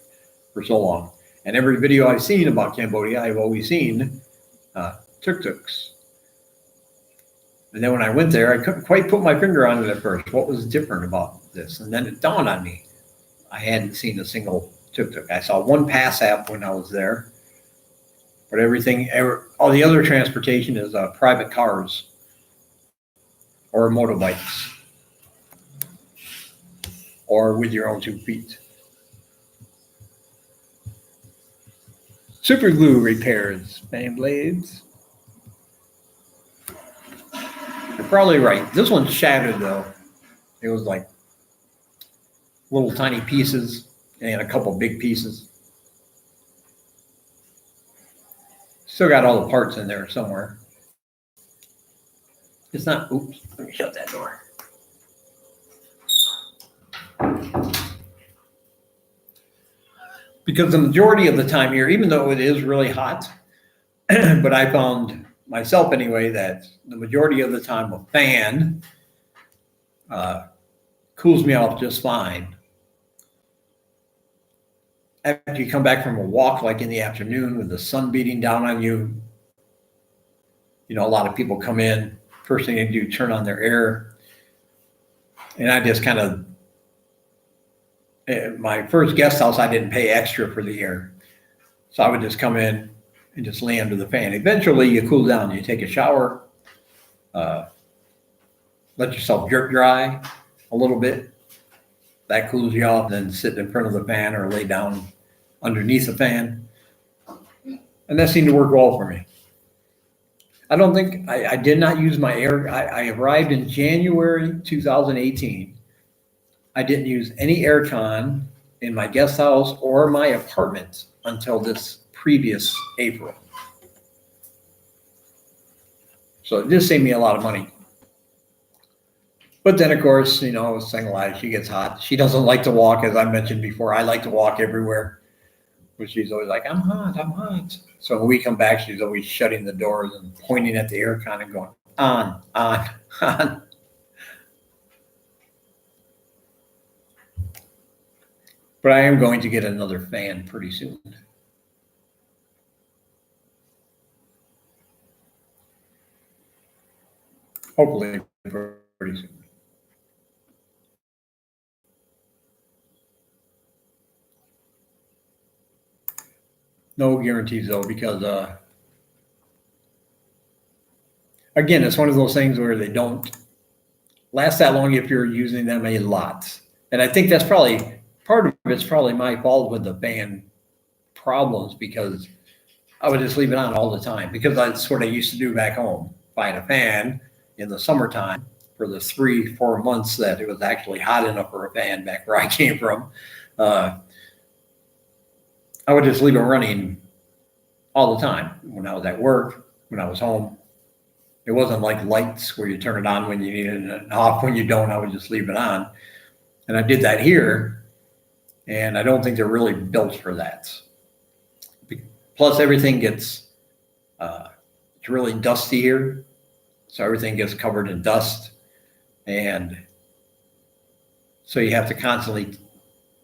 for so long. And every video I've seen about Cambodia, I've always seen tuk-tuks. And then when I went there, I couldn't quite put my finger on it at first. What was different about this? And then it dawned on me. I hadn't seen a single tuk-tuk. I saw one pass app when I was there. But all the other transportation is private cars or motorbikes. Or with your own 2 feet. Super glue repairs, fan blades. You're probably right. This one's shattered though. It was like little tiny pieces and a couple big pieces. Still got all the parts in there somewhere. It's not, oops, let me shut that door. Because the majority of the time here, even though it is really hot, but I found myself anyway that the majority of the time a fan cools me off just fine. After you come back from a walk, like in the afternoon with the sun beating down on you, you know, a lot of people come in, first thing they do, turn on their air. And I just kind of, my first guest house, I didn't pay extra for the air. So I would just come in and just lay under the fan. Eventually you cool down, you take a shower, let yourself drip dry a little bit. That cools you off, then sit in front of the fan or lay down underneath the fan. And that seemed to work well for me. I don't think, I did not use my air. I arrived in January 2018. I didn't use any air con in my guest house or my apartment until this previous April. So it did save me a lot of money. But then, of course, single life, she gets hot. She doesn't like to walk, as I mentioned before. I like to walk everywhere. But she's always like, I'm hot, I'm hot. So when we come back, she's always shutting the doors and pointing at the air con and going, on, on, on. But I am going to get another fan pretty soon. Hopefully pretty soon. No guarantees though, because again, it's one of those things where they don't last that long if you're using them a lot. And I think that's probably part of it's probably my fault with the fan problems, because I would just leave it on all the time, because that's what I used to do back home. If I had a fan in the summertime for the 3-4 months that it was actually hot enough for a fan back where I came from, I would just leave it running all the time when I was at work, when I was home. It wasn't like lights where you turn it on when you need it and off when you don't. I would just leave it on. And I did that here, and I don't think they're really built for that. Plus, everything gets, it's really dusty here. So everything gets covered in dust. And so you have to constantly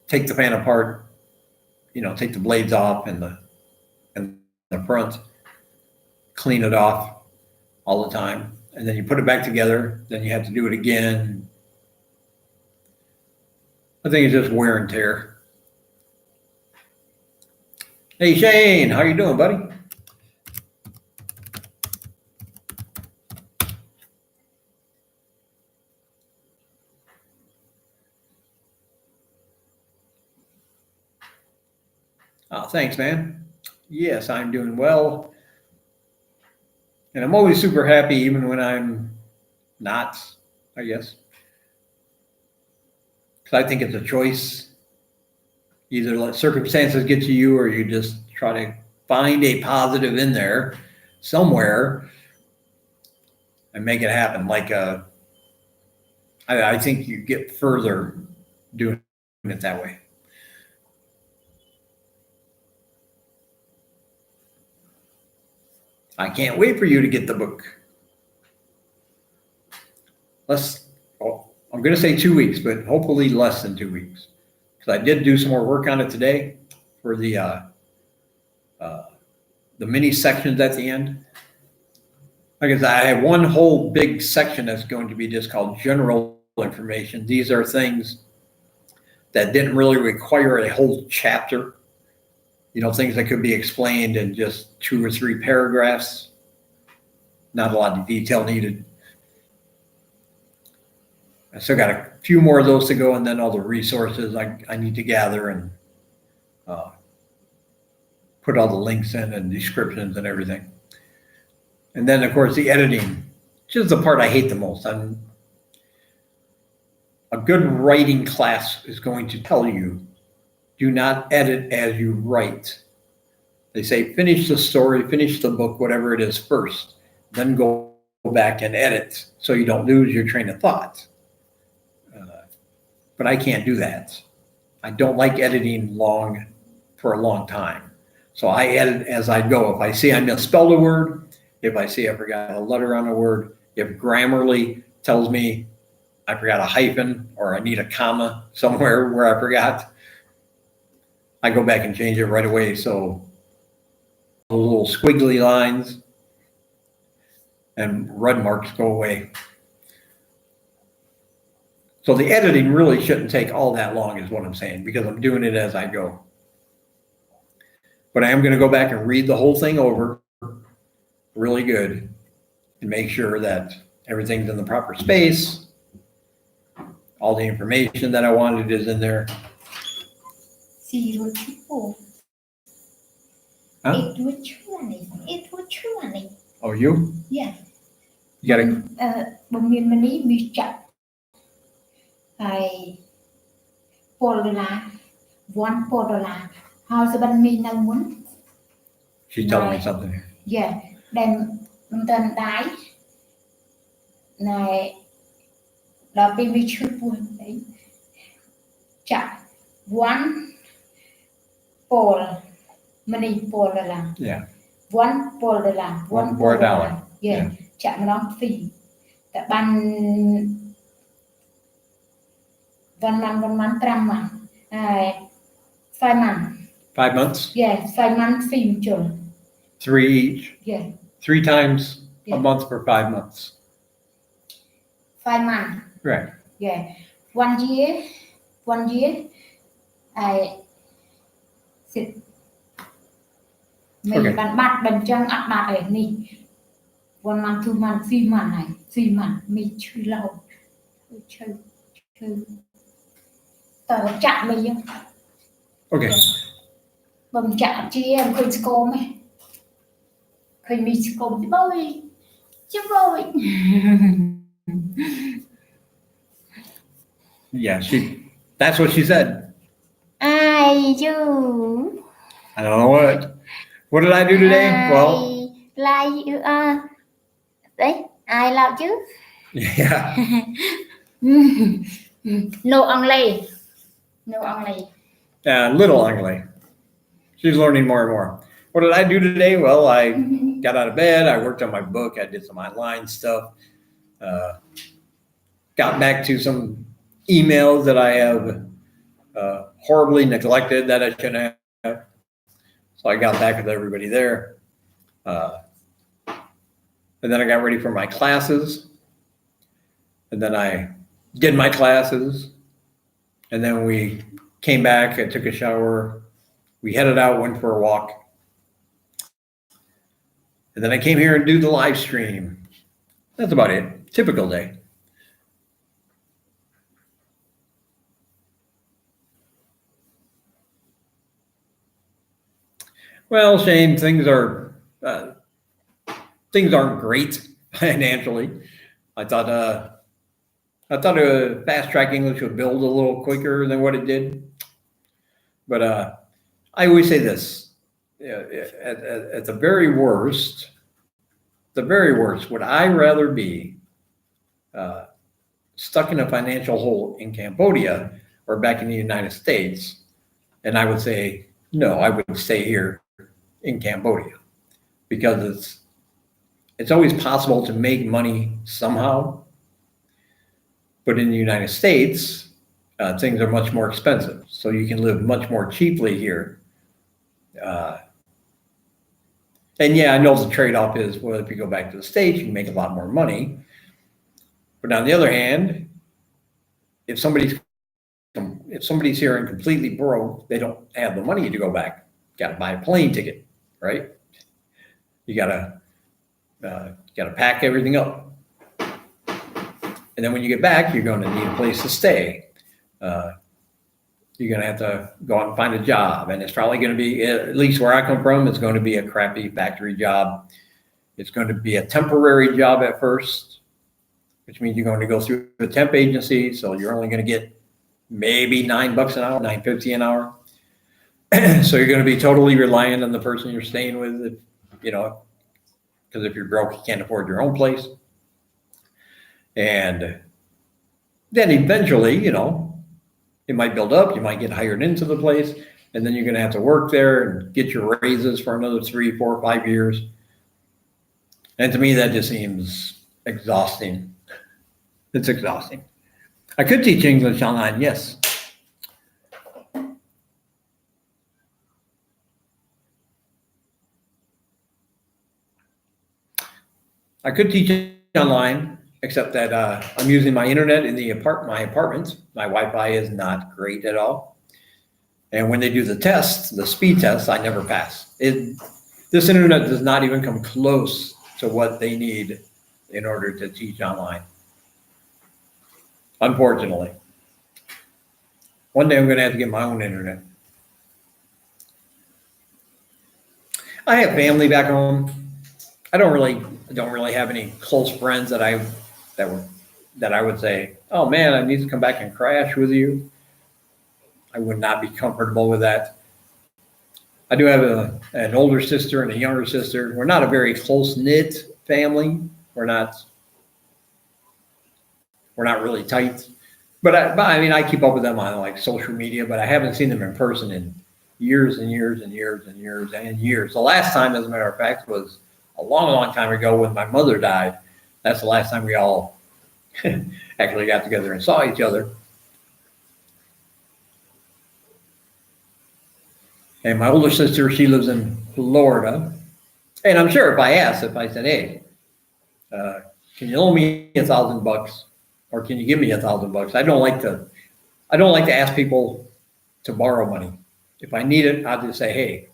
take the fan apart, take the blades off and the front, clean it off all the time. And then you put it back together. Then you have to do it again. I think it's just wear and tear. Hey, Shane, how you doing, buddy? Oh, thanks, man. Yes, I'm doing well. And I'm always super happy, even when I'm not, I guess. Because I think it's a choice. Either let circumstances get to you, or you just try to find a positive in there somewhere and make it happen. Like, I think you get further doing it that way. I can't wait for you to get the book. I'm going to say 2 weeks, but hopefully less than 2 weeks. Because I did do some more work on it today for the mini sections at the end. Because I have one whole big section that's going to be just called general information. These are things that didn't really require a whole chapter. Things that could be explained in just 2 or 3 paragraphs. Not a lot of detail needed. I still got a few more of those to go, and then all the resources I need to gather and put all the links in and descriptions and everything. And then, of course, the editing, which is the part I hate the most. A good writing class is going to tell you, do not edit as you write. They say finish the story, finish the book, whatever it is first, then go back and edit so you don't lose your train of thought. But I can't do that. I don't like editing for a long time. So I edit as I go. If I see I misspelled a word, if I see I forgot a letter on a word, if Grammarly tells me I forgot a hyphen or I need a comma somewhere where I forgot, I go back and change it right away. So those little squiggly lines and red marks go away. So the editing really shouldn't take all that long is what I'm saying, because I'm doing it as I go. But I am going to go back and read the whole thing over really good and make sure that everything's in the proper space All the information that I wanted is in there. 0 Huh? It would surely. Oh, you? Yeah. You gotta, បើមានមនីមានចាក់ហើយ$1 $1 ហើយស្បិនមាននៅមុន she's telling me something here. Yeah ដែលមិនតាន់ដៃណែដល់ពេលវាឈឺពោះអីចាក់1 $1 មនី$1 Yeah. $1 $1 Yeah ចាក់ម្ដងពីរតែបាន5 month ហើយ5 month 5 months, Yeah 5 month ពីរជុំ 3 each, Yeah 3 times a Yeah. month for 5 months. 5 month Right. Yeah 1 yearហើយសិតមិនបានបាត់បញ្ចឹងអត់បាត់ឯនេះ1 month 2 month 3 month ហើយ3 month មានឈឺឡោឈឺតើចាក់មិនយើង Okay. បើមិនចាក់ជាមិនឃើញស្គមទេឃើញមានស្គមច្បយ Yeah, that's what she said. I you I don't know what did I do today? Well, like you đấy I love you yeah. no only Little Anglais. She's learning more and more. What did I do today? Well, I got out of bed. I worked on my book. I did some online stuff. Got back to some emails that I have horribly neglected that I shouldn't have. So I got back with everybody there. And then I got ready for my classes. And then I did my classes. And then we came back. I took a shower. We headed out, went for a walk. And then I came here and do the live stream. That's about it. Typical day. Well, Shane, things aren't great financially. I thought Fast Track English would build a little quicker than what it did. But I always say this: at the very worst, would I rather be stuck in a financial hole in Cambodia or back in the United States? And I would say no. I would stay here in Cambodia because it's always possible to make money somehow. But in the United States, things are much more expensive. So you can live much more cheaply here. And yeah, I know the trade-off is, well, if you go back to the States, you can make a lot more money. But on the other hand, if somebody's here and completely broke, they don't have the money to go back. Got to buy a plane ticket, right? You gotta pack everything up. And then when you get back, you're going to need a place to stay. You're going to have to go out and find a job. And it's probably going to be, at least where I come from, it's going to be a crappy factory job. It's going to be a temporary job at first, which means you're going to go through a temp agency. So you're only going to get maybe $9 an hour, $9.50 an hour. So you're going to be totally reliant on the person you're staying with, because if you're broke, you can't afford your own place. And then eventually, it might build up, you might get hired into the place, and then you're going to have to work there and get your raises for another 3, 4, 5 years. And to me, that just seems exhausting. It's exhausting. I could teach English online, yes. I could teach online, except that I'm using my internet in my apartment. My Wi-Fi is not great at all. And when they do the tests, the speed tests, I never pass. This internet does not even come close to what they need in order to teach online. Unfortunately. One day I'm going to have to get my own internet. I have family back home. I don't really have any close friends that I would say, oh man, I need to come back and crash with you. I would not be comfortable with that. I do have an older sister and a younger sister. We're not a very close knit family. We're not really tight. But I mean, I keep up with them on like social media, but I haven't seen them in person in years and years and years and years and years. The last time, as a matter of fact, was a long, long time ago when my mother died. That's the last time we all actually got together and saw each other. And my older sister, she lives in Florida. And I'm sure if I said, hey, can you loan me $1,000 or can you give me $1,000? I don't like to ask people to borrow money. If I need it, I'll just say, hey,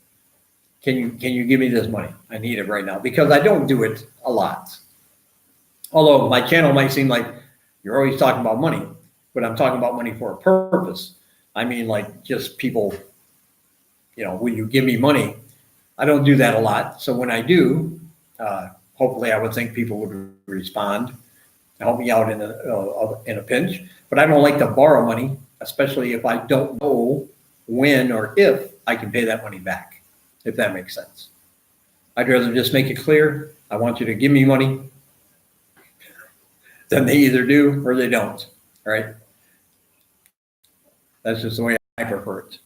can you give me this money? I need it right now, because I don't do it a lot. Although my channel might seem like you're always talking about money, but I'm talking about money for a purpose. I mean, like just people, will you give me money? I don't do that a lot. So when I do, hopefully I would think people would respond and help me out in a pinch. But I don't like to borrow money, especially if I don't know when or if I can pay that money back, if that makes sense. I'd rather just make it clear, I want you to give me money. Then they either do or they don't, right? That's just the way I prefer it.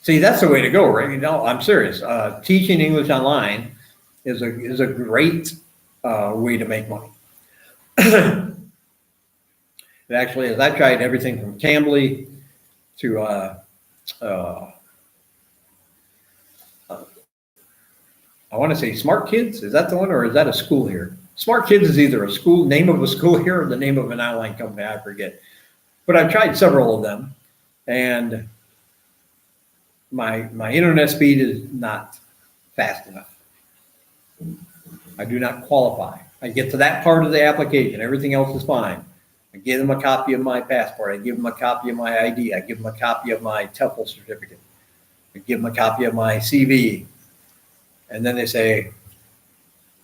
See, that's the way to go, right? I'm serious. Teaching English online is a great way to make money. It actually is. I tried everything from Cambly to I want to say Smart Kids. Is that the one, or is that a school here? Smart Kids is either a school name of a school here or the name of an online company. I forget. But I've tried several of them, and my internet speed is not fast enough. I do not qualify. I get to that part of the application. Everything else is fine. I give them a copy of my passport. I give them a copy of my ID. I give them a copy of my TOEFL certificate. I give them a copy of my CV. And then they say,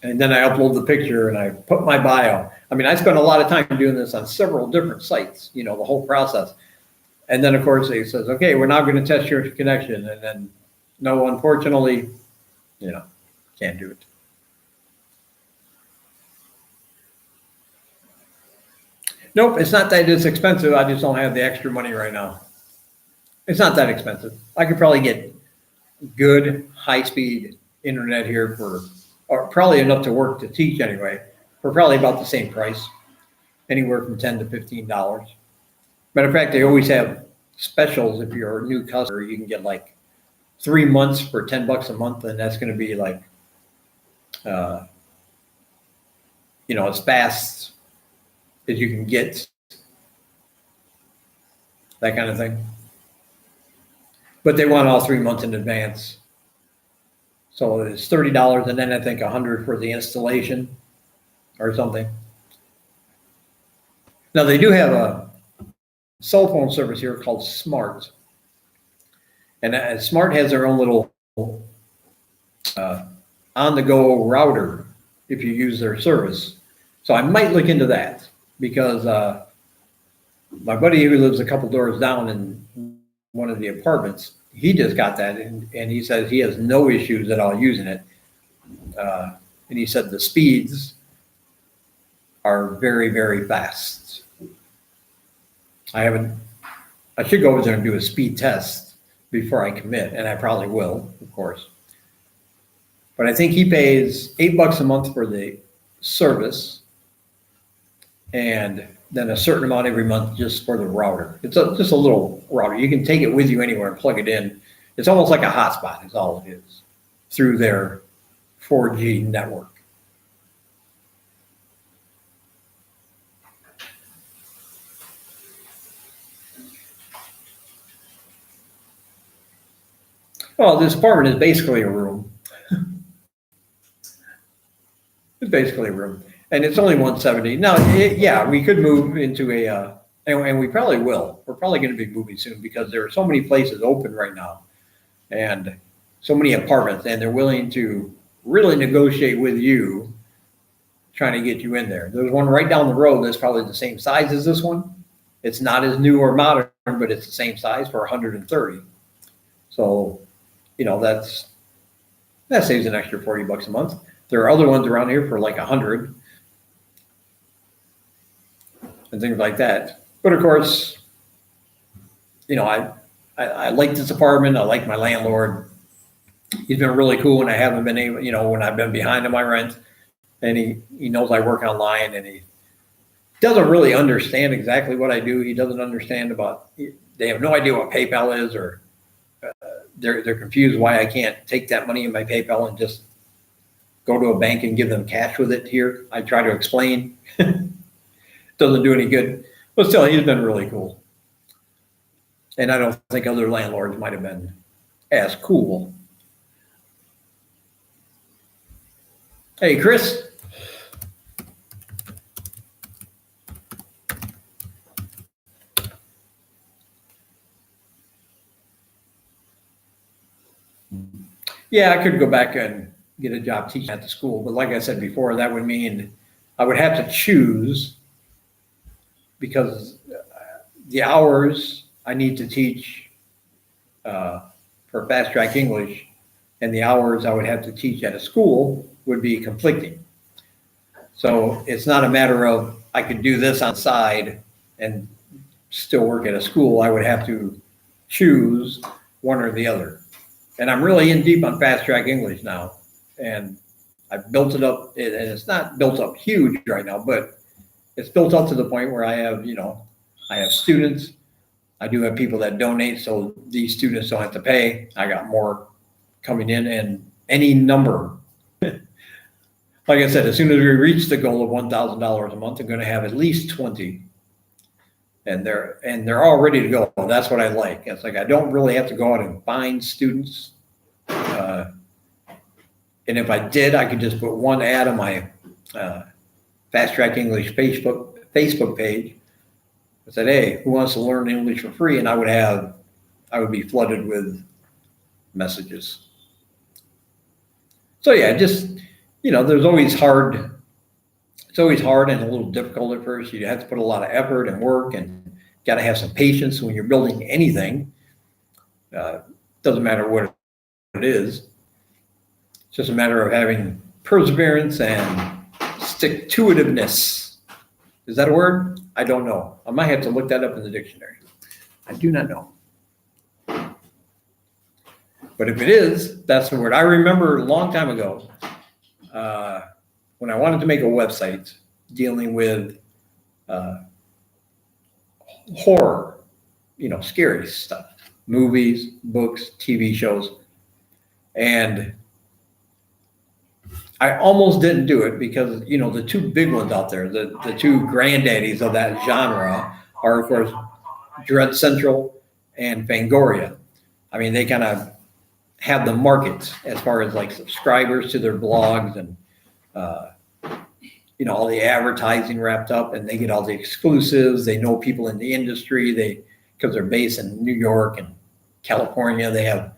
and then I upload the picture and I put my bio. I mean, I spent a lot of time doing this on several different sites, the whole process. And then, of course, it says, okay, we're now going to test your connection. And then, no, unfortunately, can't do it. Nope, it's not that it's expensive. I just don't have the extra money right now. It's not that expensive. I could probably get good, high-speed internet here or probably enough to work to teach anyway, for probably about the same price, anywhere from $10 to $15. Matter of fact, they always have specials. If you're a new customer, you can get like 3 months for $10 a month, and that's going to be like, as fast as you can get, that kind of thing. But they want all 3 months in advance. So it's $30, and then I think $100 for the installation or something. Now they do have a cell phone service here called Smart. And Smart has their own little on-the-go router if you use their service. So I might look into that, because my buddy who lives a couple doors down in one of the apartments, he just got that, and he says he has no issues at all using it. And he said the speeds are very, very fast. I should go over there and do a speed test before I commit, and I probably will, of course. But I think he pays $8 a month for the service, and then a certain amount every month just for the router. It's just a little router. You can take it with you anywhere and plug it in. It's almost like a hotspot is all it is, through their 4G network. Well, this apartment is basically a room. It's basically a room, and it's only 170. Now, yeah, we could move into and we probably will. We're probably going to be moving soon because there are so many places open right now, and so many apartments, and they're willing to really negotiate with you, trying to get you in there. There's one right down the road that's probably the same size as this one. It's not as new or modern, but it's the same size for 130. So, that saves an extra $40 a month. There are other ones around here for like 100 and things like that. But of course, I like this apartment. I like my landlord. He's been really cool when I haven't been able, when I've been behind on my rent, and he knows I work online, and he doesn't really understand exactly what I do. He doesn't understand they have no idea what PayPal is, or they're confused why I can't take that money in my PayPal and just go to a bank and give them cash with it here. I try to explain. Doesn't do any good. But still, he's been really cool. And I don't think other landlords might have been as cool. Hey, Chris. Yeah, I could go back and get a job teaching at the school, but like I said before, that would mean I would have to choose, because the hours I need to teach for Fast Track English and the hours I would have to teach at a school would be conflicting. So it's not a matter of I could do this on the side and still work at a school. I would have to choose one or the other. And I'm really in deep on Fast Track English now. And I've built it up, and it's not built up huge right now, but it's built up to the point where I have students. I do have people that donate, so these students don't have to pay. I got more coming in, and any number. Like I said, as soon as we reach the goal of $1,000 a month, I'm going to have at least 20. And they're all ready to go. That's what I like. It's like I don't really have to go out and find students. And if I did, I could just put one ad on my Fast Track English Facebook page. I said, "Hey, who wants to learn English for free?" And I would be flooded with messages. So yeah, just there's always hard. It's always hard and a little difficult at first. You have to put a lot of effort and work, and got to have some patience when you're building anything. Doesn't matter what it is. It's just a matter of having perseverance and stick-to-itiveness. Is that a word? I don't know. I might have to look that up in the dictionary. I do not know. But if it is, that's the word. I remember a long time ago, when I wanted to make a website dealing with horror, scary stuff, movies, books, TV shows. And I almost didn't do it because, the two big ones out there, the two granddaddies of that genre are, of course, Dread Central and Fangoria. I mean, they kind of have the market as far as like subscribers to their blogs and, all the advertising wrapped up, and they get all the exclusives. They know people in the industry. Because they're based in New York and California, they have,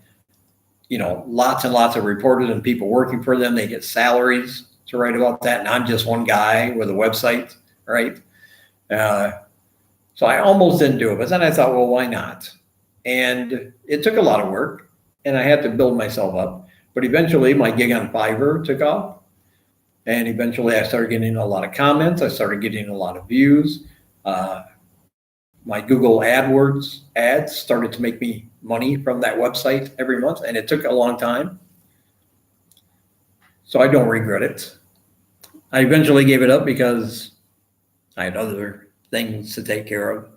lots and lots of reporters and people working for them. They get salaries to write about that. And I'm just one guy with a website, right? So I almost didn't do it, but then I thought, well, why not? And it took a lot of work, and I had to build myself up. But eventually my gig on Fiverr took off. And eventually I started getting a lot of comments. I started getting a lot of views. My Google AdWords ads started to make me money from that website every month. And it took a long time. So I don't regret it. I eventually gave it up because I had other things to take care of.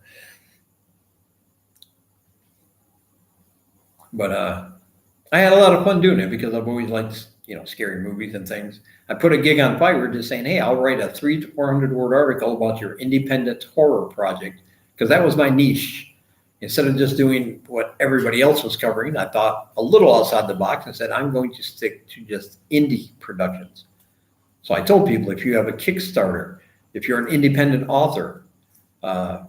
But I had a lot of fun doing it because I've always liked scary movies and things. I put a gig on Fiverr just saying, hey, I'll write a 300 to 400 word article about your independent horror project, because that was my niche. Instead of just doing what everybody else was covering, I thought a little outside the box and said, I'm going to stick to just indie productions. So I told people, if you have a Kickstarter, if you're an independent author, do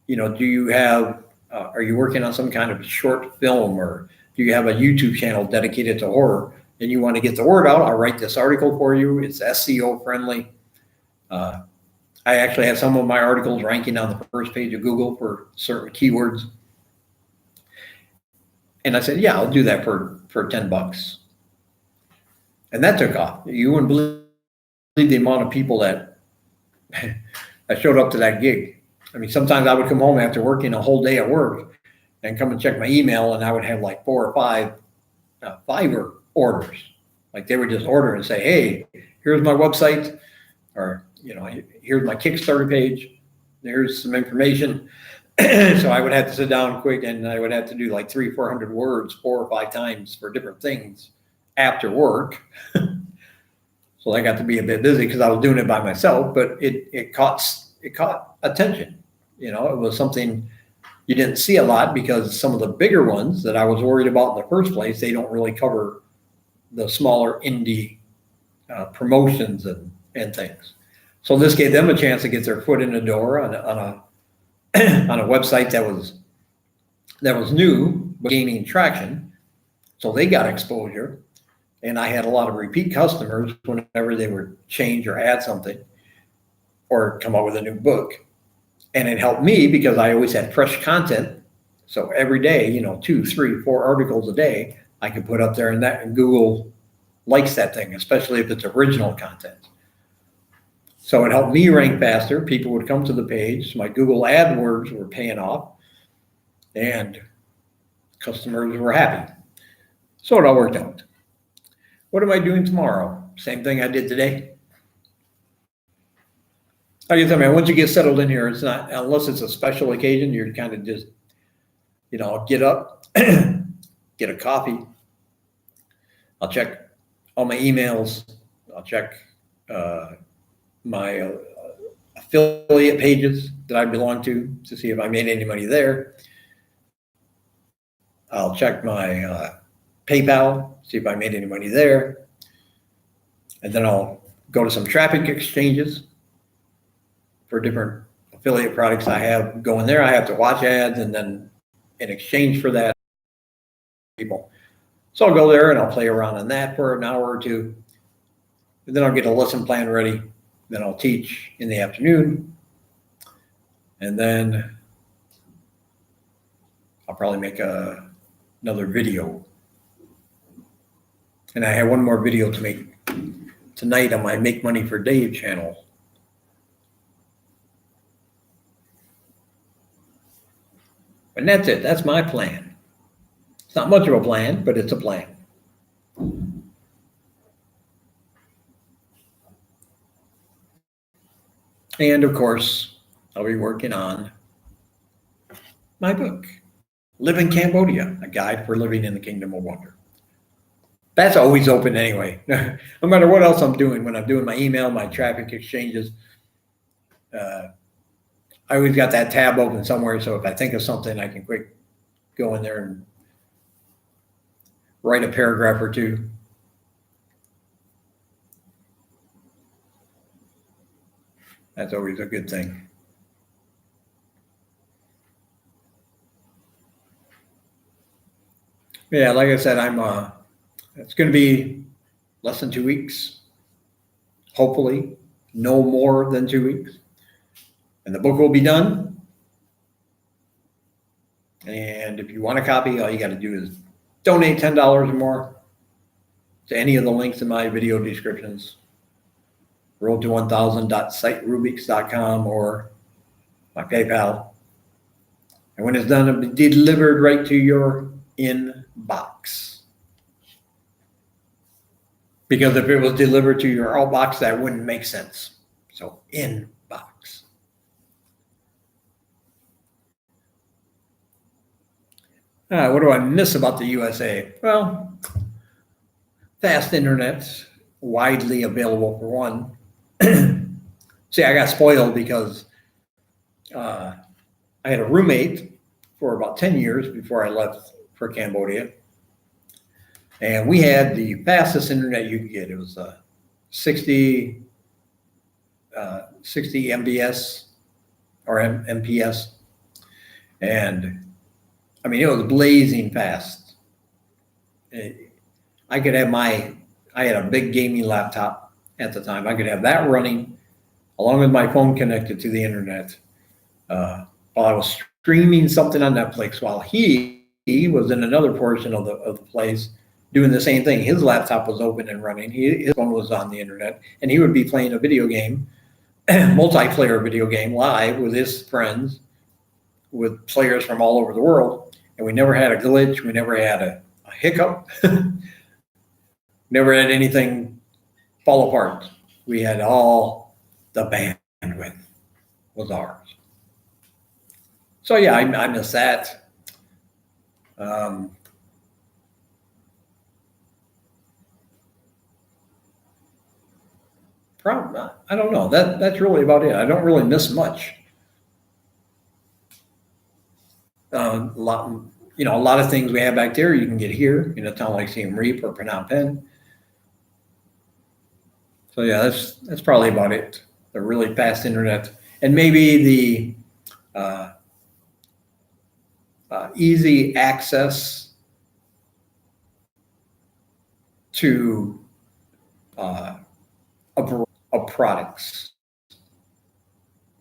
you have, are you working on some kind of short film, or do you have a YouTube channel dedicated to horror and you want to get the word out? I'll write this article for you. It's SEO friendly. I actually have some of my articles ranking on the first page of Google for certain keywords. And I said, yeah, I'll do that for $10. And that took off. You wouldn't believe the amount of people that showed up to that gig. I mean, sometimes I would come home after working a whole day at work and come and check my email, and I would have like 4 or 5 Fiverr orders. Like they would just order and say, hey, here's my website, or, here's my Kickstarter page. There's some information. So I would have to sit down quick, and I would have to do like 300-400 words 4 or 5 times for different things after work. So I got to be a bit busy because I was doing it by myself, but it caught attention. It was something you didn't see a lot, because some of the bigger ones that I was worried about in the first place, they don't really cover the smaller indie promotions and things. So this gave them a chance to get their foot in the door on a on a website that was new but gaining traction. So they got exposure, and I had a lot of repeat customers whenever they would change or add something or come up with a new book. And it helped me because I always had fresh content. So every day, 2, 3, 4 articles a day I could put up there, and Google likes that thing, especially if it's original content. So it helped me rank faster. People would come to the page. My Google AdWords were paying off, and customers were happy. So it all worked out. What am I doing tomorrow? Same thing I did today. I guess, once you get settled in here, it's not, unless it's a special occasion, you're kind of just, get up, get a coffee. I'll check all my emails. I'll check my affiliate pages that I belong to see if I made any money there. I'll check my PayPal, see if I made any money there. And then I'll go to some traffic exchanges for different affiliate products I have going there. I have to watch ads, and then in exchange for that, people. So I'll go there and I'll play around on that for an hour or 2. And then I'll get a lesson plan ready. Then I'll teach in the afternoon. And then I'll probably make another video. And I have one more video to make tonight on my Make Money for Dave channel. And that's it. That's my plan. It's not much of a plan, but it's a plan. And of course, I'll be working on my book, Live in Cambodia, A Guide for Living in the Kingdom of Wonder. That's always open anyway. No matter what else I'm doing, when I'm doing my email, my traffic exchanges, I always got that tab open somewhere. So if I think of something, I can quick go in there and write a paragraph or 2. That's always a good thing. Yeah, like I said, it's going to be less than 2 weeks. Hopefully, no more than 2 weeks. And the book will be done. And if you want a copy, all you got to do is donate $10 or more to any of the links in my video descriptions. roadto1000.siterubiks.com or my PayPal. And when it's done, it'll be delivered right to your inbox. Because if it was delivered to your outbox, that wouldn't make sense. So inbox. What do I miss about the USA? Well, fast internet, widely available for one. See, I got spoiled because I had a roommate for about 10 years before I left for Cambodia. And we had the fastest internet you could get. It was 60 MBS or MPS. And I mean, it was blazing fast. I could have I had a big gaming laptop at the time. I could have that running along with my phone connected to the internet while I was streaming something on Netflix while he was in another portion of the place doing the same thing. His laptop was open and running. His phone was on the internet, and he would be playing a video game, multiplayer video game live with his friends, with players from all over the world. And we never had a glitch. We never had a hiccup. Never had anything fall apart. We had all the bandwidth was ours. So yeah, I miss that. Probably, I don't know. That's really about it. I don't really miss much. A lot of things we have back there you can get here in a town like Siem Reap or Phnom Penh. So yeah, that's probably about it. The really fast internet, and maybe the easy access to a variety of products.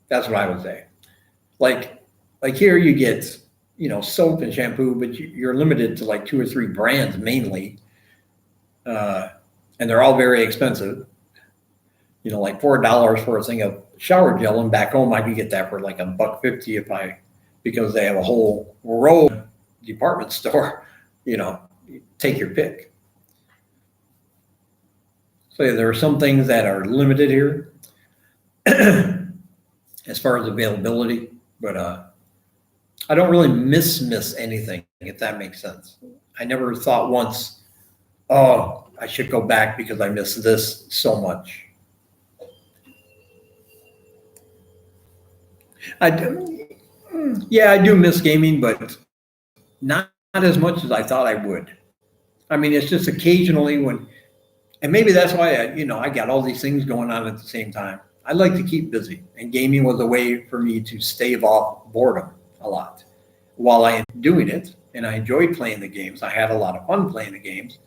That's what I would say. Like here you get soap and shampoo, but you're limited to like 2 or 3 brands mainly, and they're all very expensive. Like $4 for a thing of shower gel, and back home I could get that for like $1.50 because they have a whole row department store. Take your pick. So yeah, there are some things that are limited here as far as availability, but I don't really miss anything, if that makes sense. I never thought once, oh, I should go back because I miss this so much. I do miss gaming, but not as much as I thought I would. I mean, it's just occasionally and maybe that's why I got all these things going on at the same time. I like to keep busy, and gaming was a way for me to stave off boredom a lot. While I am doing it, and I enjoyed playing the games, I had a lot of fun playing the games.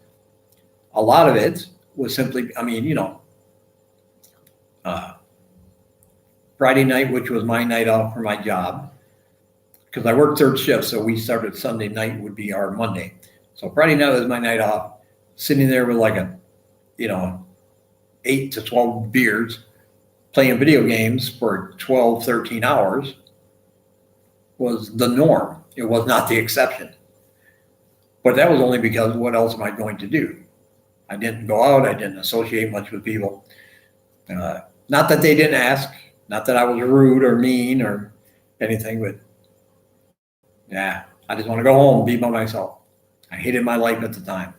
A lot of it was simply, Friday night, which was my night off for my job, because I worked third shift, so we started Sunday night would be our Monday. So Friday night was my night off, sitting there with like 8 to 12 beers, playing video games for 12, 13 hours was the norm. It was not the exception. But that was only because what else am I going to do? I didn't go out. I didn't associate much with people. Not that they didn't ask, not that I was rude or mean or anything, but yeah, I just want to go home and be by myself. I hated my life at the time.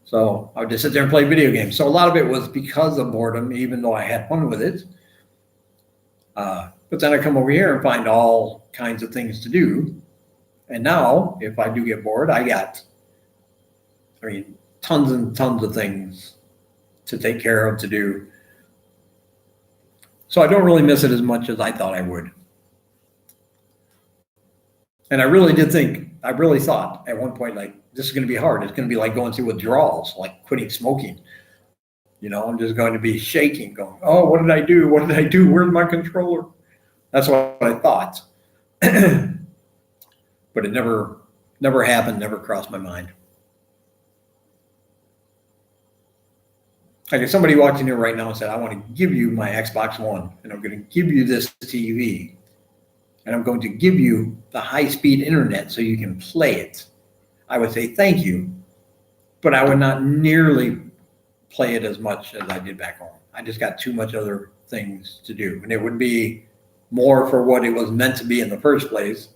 So I would just sit there and play video games. So a lot of it was because of boredom, even though I had fun with it. But then I come over here and find all kinds of things to do. And now, if I do get bored, I got, tons and tons of things to take care of, to do. So I don't really miss it as much as I thought I would. And I really thought at one point, like, this is going to be hard. It's going to be like going through withdrawals, like quitting smoking. I'm just going to be shaking, going, oh, what did I do? What did I do? Where's my controller? That's what I thought. But it never happened, never crossed my mind. Like if somebody walked in here right now and said, I want to give you my Xbox One, and I'm going to give you this TV, and I'm going to give you the high-speed internet so you can play it, I would say thank you, but I would not nearly play it as much as I did back home. I just got too much other things to do, and it would be more for what it was meant to be in the first place,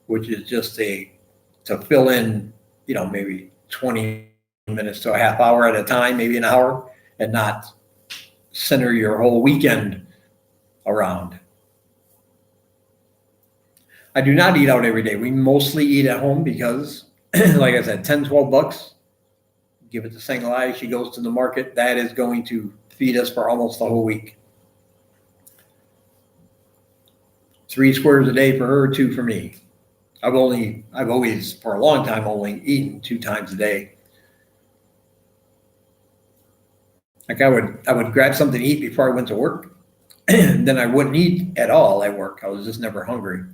which is just to fill in, maybe 20 minutes to a half hour at a time, maybe an hour, and not center your whole weekend around. I do not eat out every day. We mostly eat at home because, like I said, $10, $12 give it to Single Eye. She goes to the market. That is going to feed us for almost the whole week. 3 squares a day for her, 2 for me. I've always, for a long time, only eaten 2 times a day. Like I would grab something to eat before I went to work. Then I wouldn't eat at all at work. I was just never hungry.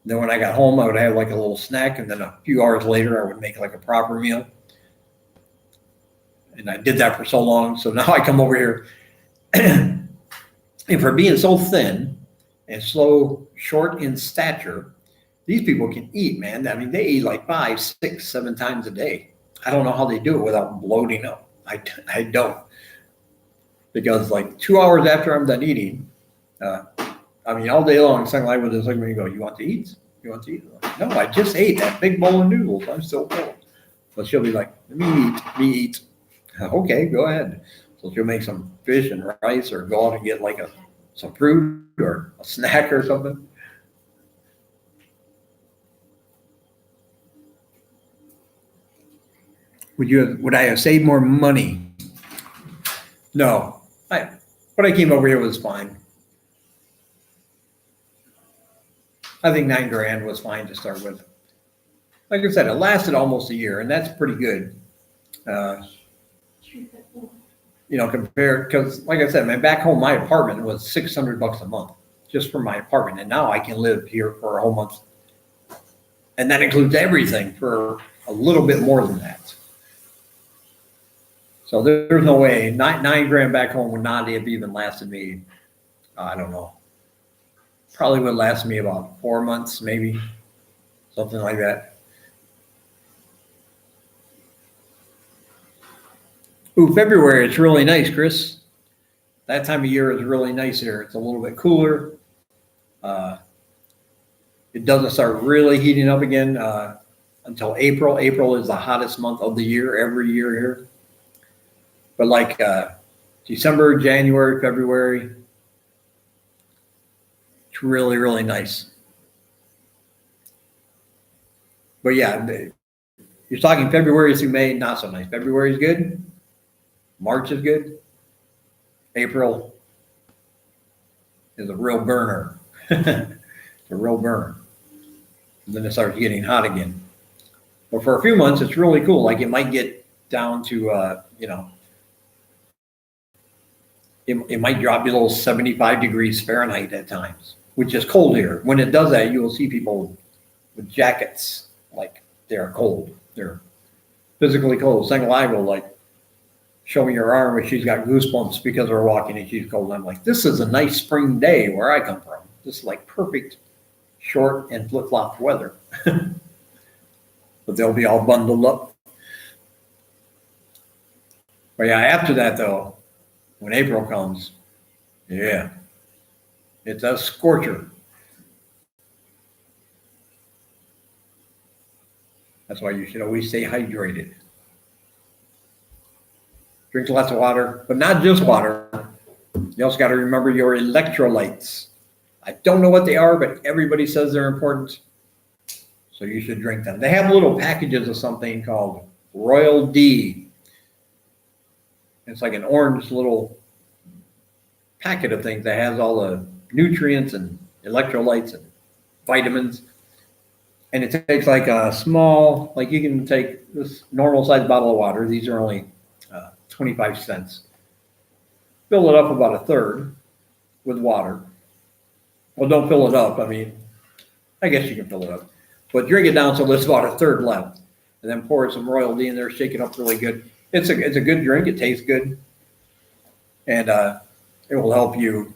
Then when I got home, I would have like a little snack, and then a few hours later, I would make like a proper meal. And I did that for so long. So now I come over here, and for being so thin and short in stature, these people can eat, man. I mean, they eat like 5, 6, 7 times a day. I don't know how they do it without bloating up. I don't. Because like 2 hours after I'm done eating, I mean, all day long, Single Eye would just look at me and go, "You want to eat? You want to eat?" Like, no, I just ate that big bowl of noodles. I'm so full. But she'll be like, "Let me eat. Okay, go ahead." So she'll make some fish and rice, or go out and get like some fruit or a snack or something. Would I have saved more money? No. What I came over here was fine. I think $9,000 was fine to start with. Like I said, it lasted almost a year, and that's pretty good. Compared, because like I said, back home, my apartment was $600 a month just for my apartment, and now I can live here for a whole month, and that includes everything for a little bit more than that. So there's no way $9,000 back home would not have even lasted me. I don't know. Probably would last me about 4 months, maybe something like that. Ooh, February, it's really nice, Chris. That time of year is really nice here. It's a little bit cooler. It doesn't start really heating up again until April. April is the hottest month of the year every year here. But like December, January, February, it's really, really nice. But yeah, you're talking February through May, not so nice. February is good. March is good. April is a real burner. It's a real burner. And then it starts getting hot again. But for a few months, it's really cool. Like it might get down to, it might drop below 75 degrees Fahrenheit at times, which is cold here. When it does that, you will see people with jackets, like they're cold. They're physically cold. Single Eye will like show me her arm, and she's got goosebumps because we're walking and she's cold. And I'm like, this is a nice spring day where I come from. This is like perfect short and flip-flop weather. But they'll be all bundled up. But yeah, after that though, when April comes, yeah, it's a scorcher. That's why you should always stay hydrated. Drink lots of water, but not just water. You also got to remember your electrolytes. I don't know what they are, but everybody says they're important. So you should drink them. They have little packages of something called Royal D. It's like an orange little packet of things that has all the nutrients and electrolytes and vitamins. And it takes like a small, like you can take this normal size bottle of water. These are only 25 cents. Fill it up about a third with water. Well, don't fill it up. I mean, I guess you can fill it up. But drink it down so there's about a third left. And then pour some Royal D in there, shake it up really good. It's a good drink. It tastes good. And it will help you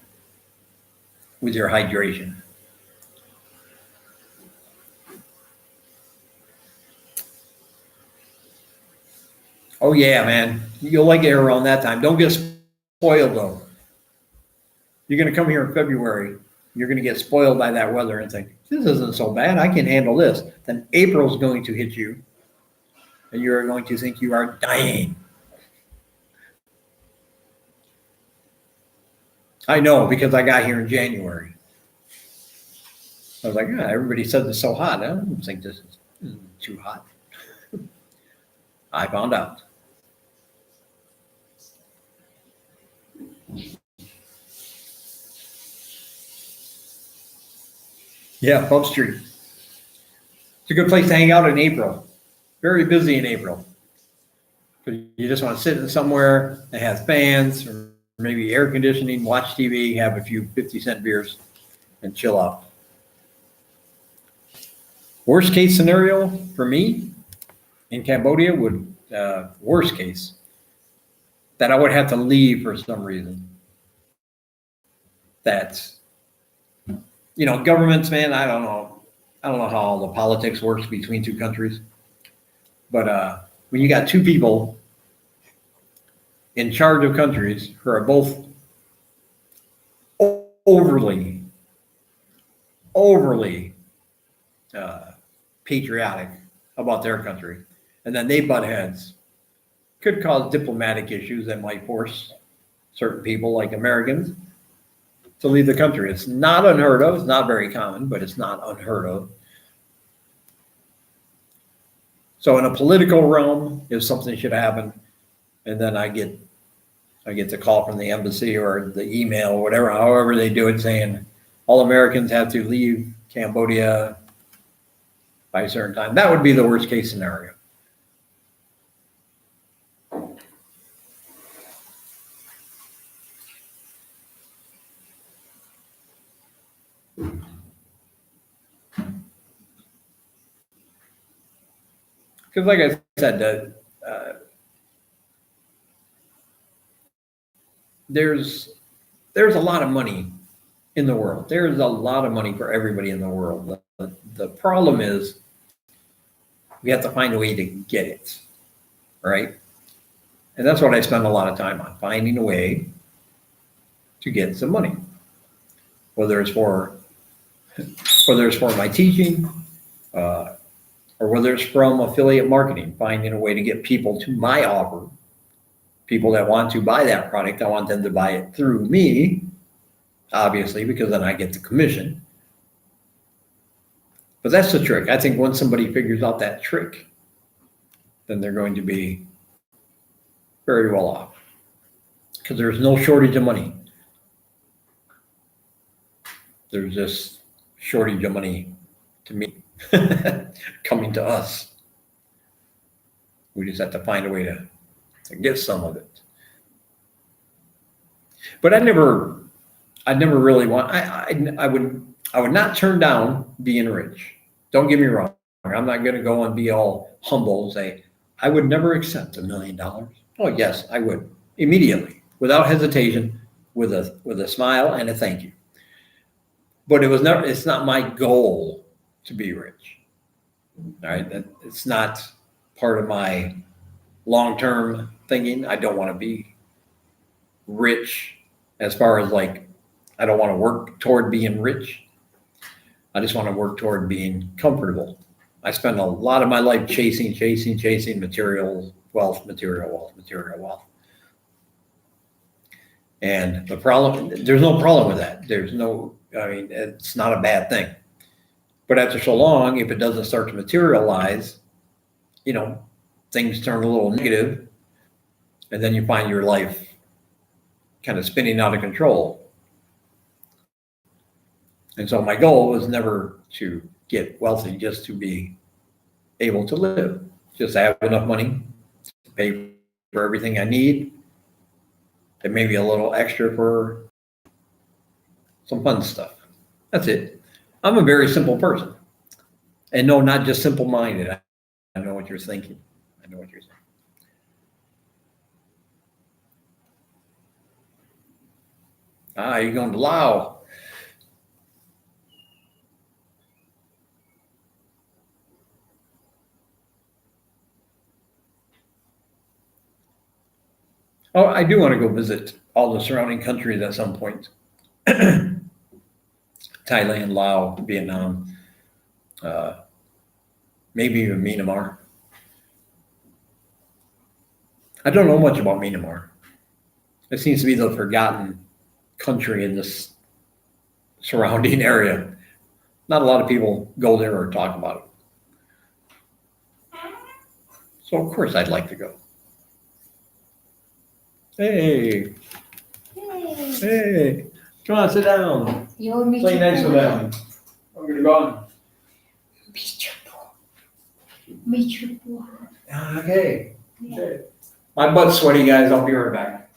with your hydration. Oh yeah, man. You'll like it around that time. Don't get spoiled though. You're going to come here in February. You're going to get spoiled by that weather and think, this isn't so bad. I can handle this. Then April's going to hit you. And you're going to think you are dying. I know, because I got here in January. I was like, yeah, everybody said it's so hot. I don't think this is too hot. I found out. Yeah, Pub Street. It's a good place to hang out in April. Very busy in April. You just want to sit in somewhere that has fans or maybe air conditioning, watch TV, have a few 50-cent beers, and chill out. Worst case scenario for me in Cambodia would, worst case, that I would have to leave for some reason. That's, governments, man, I don't know. I don't know how all the politics works between two countries. But when you got two people in charge of countries who are both overly patriotic about their country, and then they butt heads, could cause diplomatic issues that might force certain people like Americans to leave the country. It's not unheard of. It's not very common, but it's not unheard of. So in a political realm, if something should happen, and then I get the call from the embassy or the email or whatever, however they do it, saying all Americans have to leave Cambodia by a certain time, that would be the worst case scenario. Because like I said, there's a lot of money in the world. There's a lot of money for everybody in the world. The problem is we have to find a way to get it, right? And that's what I spend a lot of time on, finding a way to get some money, whether it's for my teaching, or whether it's from affiliate marketing, finding a way to get people to my offer. People that want to buy that product, I want them to buy it through me, obviously, because then I get the commission. But that's the trick. I think once somebody figures out that trick, then they're going to be very well off, because there's no shortage of money. There's just shortage of money to me coming to us. We just have to find a way to get some of it. But I never really want. I would not turn down being rich. Don't get me wrong. I'm not going to go and be all humble and say I would never accept $1 million. Oh yes, I would immediately, without hesitation, with a smile and a thank you. But it's not my goal to be rich. All right, it's not part of my long-term thinking. I don't want to be rich as far as like, I don't want to work toward being rich. I just want to work toward being comfortable. I spend a lot of my life chasing material wealth. And there's no problem with that. It's not a bad thing. But after so long, if it doesn't start to materialize, things turn a little negative, and then you find your life kind of spinning out of control. And so my goal was never to get wealthy, just to be able to live, just have enough money to pay for everything I need, and maybe a little extra for some fun stuff. That's it. I'm a very simple person. And no, not just simple-minded. I know what you're thinking. I know what you're saying. You're going to Laos. Oh, I do want to go visit all the surrounding countries at some point. Thailand, Laos, Vietnam, maybe even Myanmar. I don't know much about Myanmar. It seems to be the forgotten country in this surrounding area. Not a lot of people go there or talk about it. So of course I'd like to go. Hey. Hey. Come on, sit down. You want me Play to nice pull with it? them. I'm gonna go on. Okay. My butt's sweaty, guys. I'll be right back.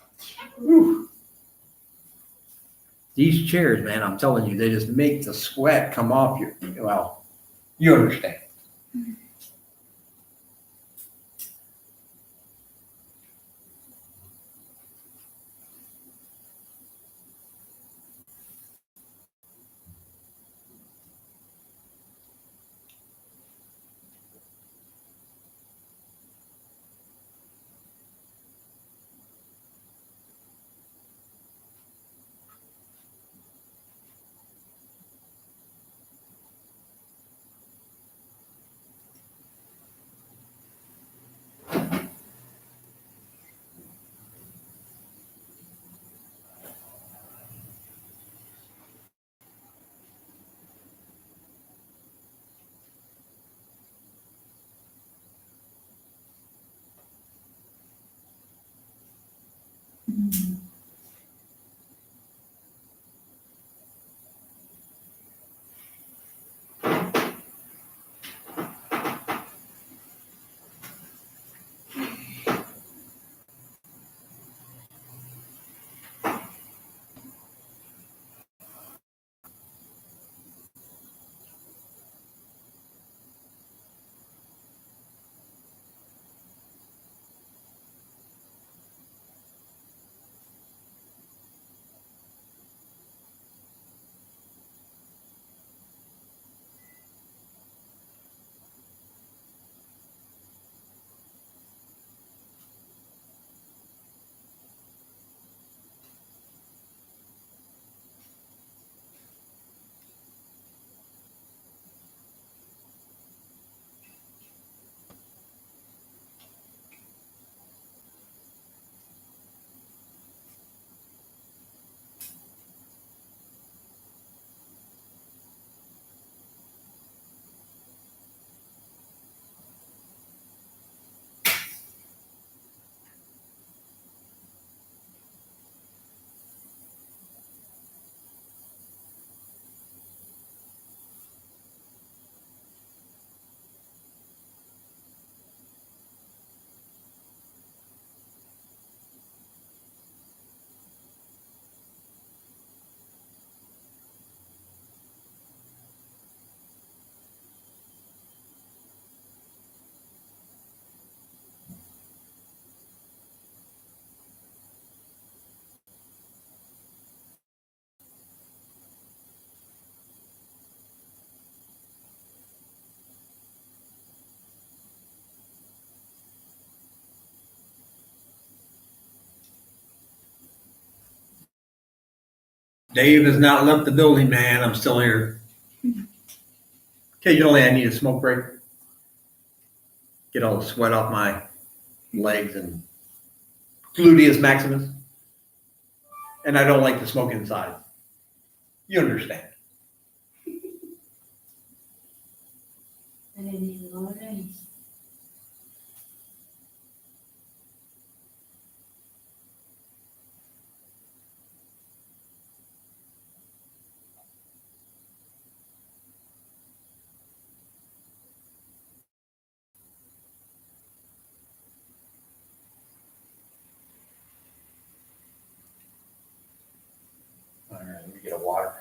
Whew. These chairs, man, I'm telling you, they just make the sweat come off you. Well, you understand. Dave has not left the building, man. I'm still here. Occasionally, I need a smoke break. Get all the sweat off my legs and gluteus maximus. And I don't like to smoke inside. You understand. All right, let me get a water.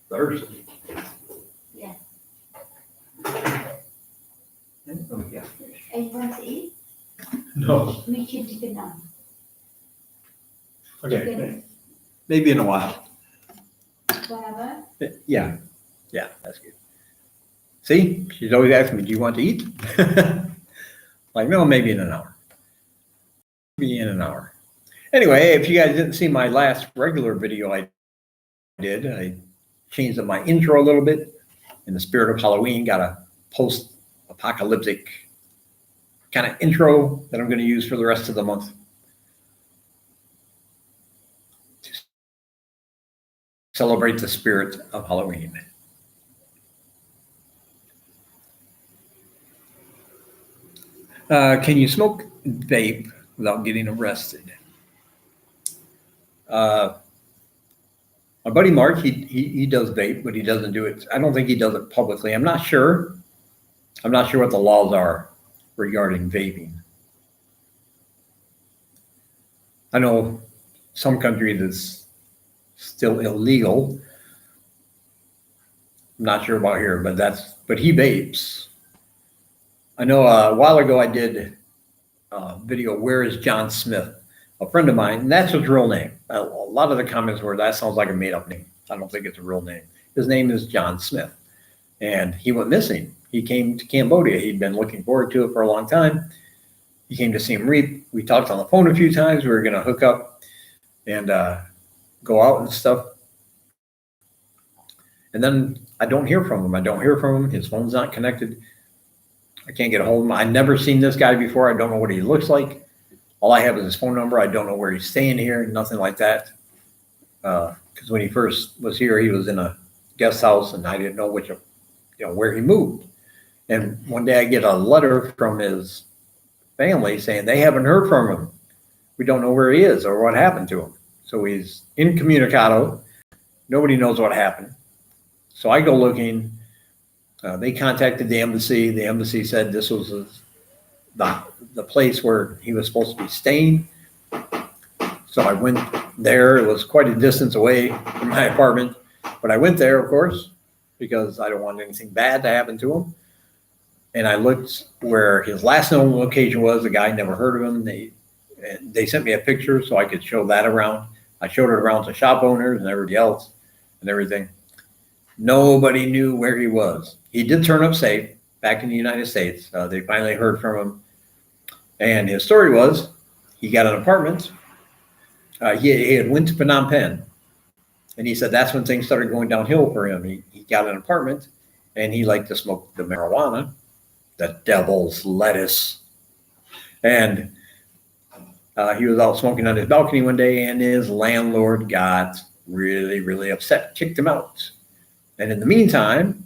Thirsty. Yeah. Oh, yeah. And you want to eat? No. We should chicken now. Okay. Maybe in a while. Whatever. Yeah. Yeah, that's good. See, she's always asking me, do you want to eat? Like, no, maybe in an hour. Maybe in an hour. Anyway, if you guys didn't see my last regular video I did, I changed up my intro a little bit. In the spirit of Halloween, got a post-apocalyptic kind of intro that I'm going to use for the rest of the month. To celebrate the spirit of Halloween. Can you smoke vape without getting arrested? My buddy Mark, he does vape, but he doesn't do it. I don't think he does it publicly. I'm not sure. I'm not sure what the laws are regarding vaping. I know some countries it's still illegal. I'm not sure about here, but he vapes. I know a while ago I did a video, Where is John Smith? A friend of mine, and that's his real name. A lot of the comments were, that sounds like a made up name. I don't think it's a real name. His name is John Smith. And he went missing. He came to Cambodia. He'd been looking forward to it for a long time. He came to Siem Reap. We talked on the phone a few times. We were going to hook up and go out and stuff. And then I don't hear from him. His phone's not connected. I can't get a hold of him. I've never seen this guy before. I don't know what he looks like. All I have is his phone number. I don't know where he's staying here, nothing like that. Because when he first was here, he was in a guest house, and I didn't know where he moved. And one day I get a letter from his family saying they haven't heard from him. We don't know where he is or what happened to him. So he's incommunicado. Nobody knows what happened. So I go looking. They contacted the embassy. The embassy said this was the place where he was supposed to be staying. So I went there. It was quite a distance away from my apartment, but I went there, of course, because I don't want anything bad to happen to him. And I looked where his last known location was. The guy never heard of him. They sent me a picture so I could show that around. I showed it around to shop owners and everybody else and everything. Nobody knew where he was. He did turn up safe back in the United States. They finally heard from him. And his story was he got an apartment. He had went to Phnom Penh. And he said that's when things started going downhill for him. He got an apartment and he liked to smoke the marijuana, the devil's lettuce. And he was out smoking on his balcony one day, and his landlord got really, really upset, kicked him out. And in the meantime,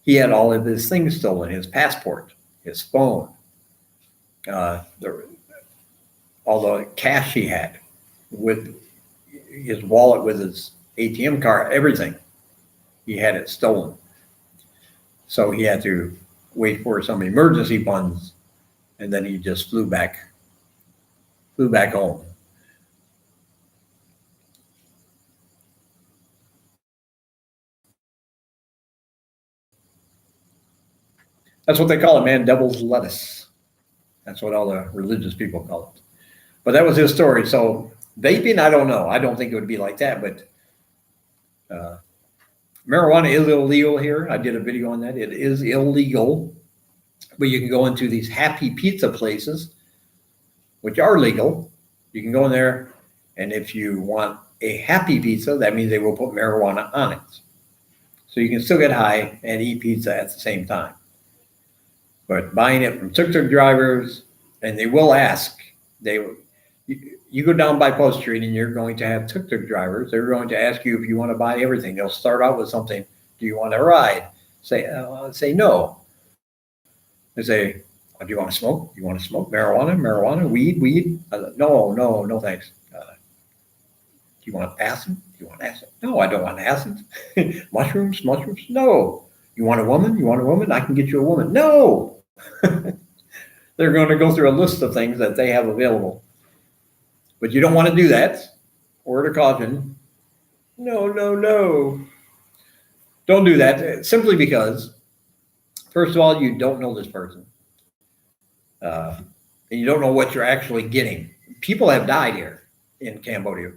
he had all of his things stolen, his passport, his phone, all the cash he had, with his wallet, with his ATM card, everything. He had it stolen. So he had to wait for some emergency funds, and then he just flew back home. That's what they call it, man, devil's lettuce. That's what all the religious people call it. But that was his story. So vaping, I don't know. I don't think it would be like that, but marijuana is illegal here. I did a video on that. It is illegal, but you can go into these happy pizza places, which are legal. You can go in there, and if you want a happy pizza, that means they will put marijuana on it. So you can still get high and eat pizza at the same time. But buying it from tuk-tuk drivers, and they will ask, you go down by Post Street and you're going to have tuk-tuk drivers. They're going to ask you if you want to buy everything. They'll start out with something. Do you want to ride? Say no. They say, do you want to smoke? You want to smoke marijuana, weed? No, thanks. Do you want acid? Do you want acid? No, I don't want acid. Mushrooms? No. You want a woman? I can get you a woman. No. They're going to go through a list of things that they have available. But you don't want to do that. Word of caution. No. Don't do that. Simply because, first of all, you don't know this person. And you don't know what you're actually getting. People have died here in Cambodia.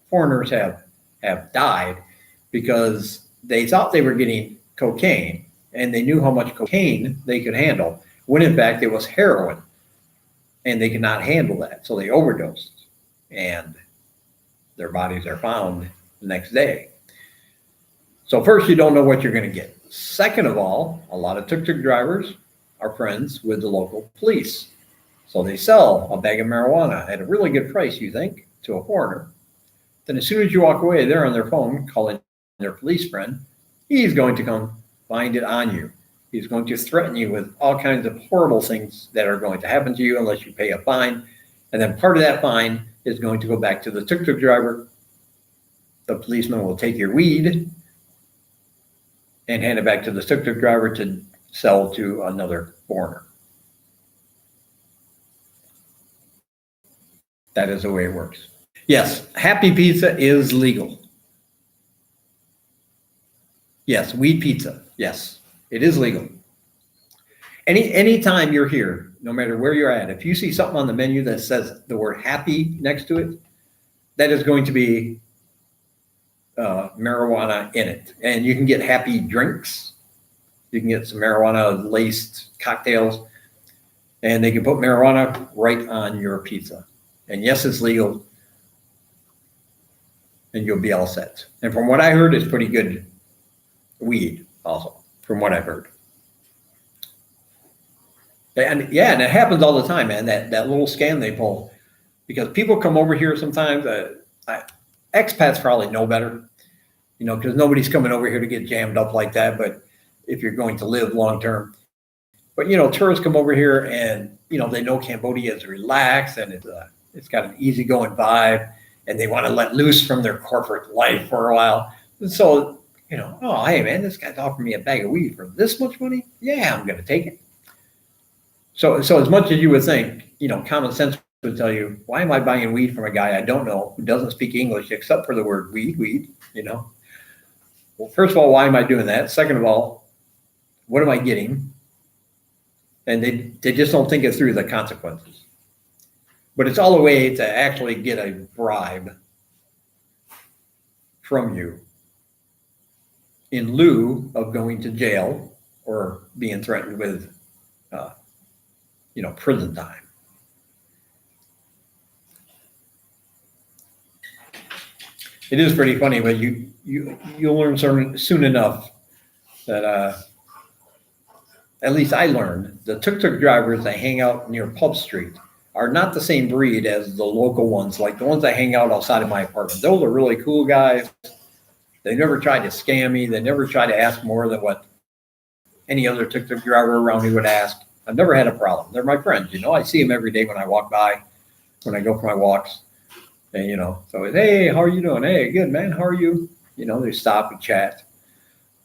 Foreigners have died because they thought they were getting cocaine, and they knew how much cocaine they could handle, when in fact it was heroin, and they could not handle that. So they overdosed, and their bodies are found the next day. So first, you don't know what you're going to get. Second of all, a lot of tuk-tuk drivers are friends with the local police. So they sell a bag of marijuana at a really good price, you think, to a foreigner. Then as soon as you walk away, they're on their phone calling their police friend. He's going to come find it on you. He's going to threaten you with all kinds of horrible things that are going to happen to you unless you pay a fine. And then part of that fine is going to go back to the tuk-tuk driver. the policeman will take your weed and hand it back to the tuk-tuk driver to sell to another foreigner. That is the way it works. Yes, Happy Pizza is legal. Yes, weed pizza. Yes, it is legal. Anytime you're here, no matter where you're at, if you see something on the menu that says the word happy next to it, that is going to be marijuana in it. And you can get happy drinks. You can get some marijuana laced cocktails, and they can put marijuana right on your pizza. And yes, it's legal, and you'll be all set. And from what I heard, it's pretty good weed also, from what I've heard. And yeah, and it happens all the time, man, that little scam they pull. Because people come over here sometimes, expats probably know better, because nobody's coming over here to get jammed up like that, but if you're going to live long term. But, tourists come over here and, they know Cambodia is relaxed and it's got an easygoing vibe, and they want to let loose from their corporate life for a while. And so, oh, hey, man, this guy's offering me a bag of weed for this much money? Yeah, I'm going to take it. So as much as you would think, common sense would tell you, why am I buying weed from a guy I don't know who doesn't speak English except for the word weed, Well, first of all, why am I doing that? Second of all, what am I getting? And they just don't think it through the consequences. But it's all a way to actually get a bribe from you in lieu of going to jail or being threatened with prison time. It is pretty funny, but you'll learn soon enough that at least I learned the tuk-tuk drivers that hang out near Pub Street are not the same breed as the local ones, like the ones that hang out outside of my apartment. Those are really cool guys. They never tried to scam me. They never tried to ask more than what any other tuk-tuk driver around me would ask. I've never had a problem. They're my friends, I see them every day when I walk by, when I go for my walks. And, so it's, hey, how are you doing? Hey, good, man. How are you? They stop and chat.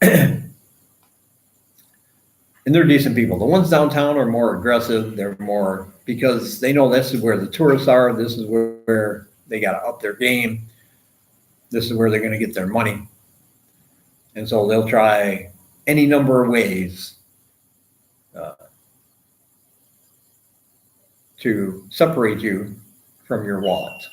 And they're decent people. The ones downtown are more aggressive. They're more, because they know this is where the tourists are. This is where they got to up their game. This is where they're going to get their money. And so they'll try any number of ways to separate you from your wallet.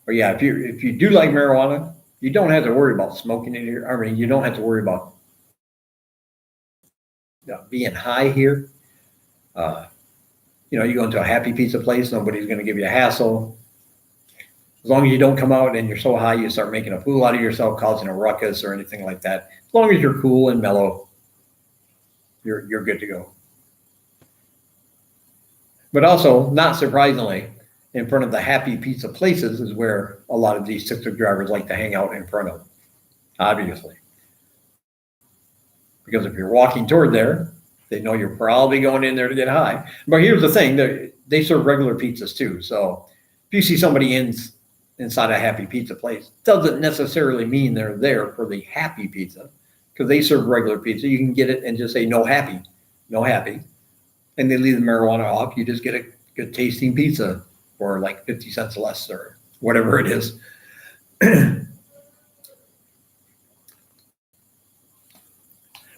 But yeah, if you do like marijuana, you don't have to worry about smoking it here. I mean, you don't have to worry about being high here. You go into a Happy Pizza place, nobody's going to give you a hassle. As long as you don't come out and you're so high you start making a fool out of yourself, causing a ruckus or anything like that. As long as you're cool and mellow, you're good to go. But also, not surprisingly, in front of the Happy Pizza places is where a lot of these tuk-tuk drivers like to hang out in front of, obviously. Because if you're walking toward there, they know you're probably going in there to get high. But here's the thing, they serve regular pizzas too. So if you see somebody inside a Happy Pizza place, doesn't necessarily mean they're there for the Happy Pizza, because they serve regular pizza. You can get it and just say no happy, and they leave the marijuana off. You just get a good tasting pizza for like 50 cents less or whatever it is.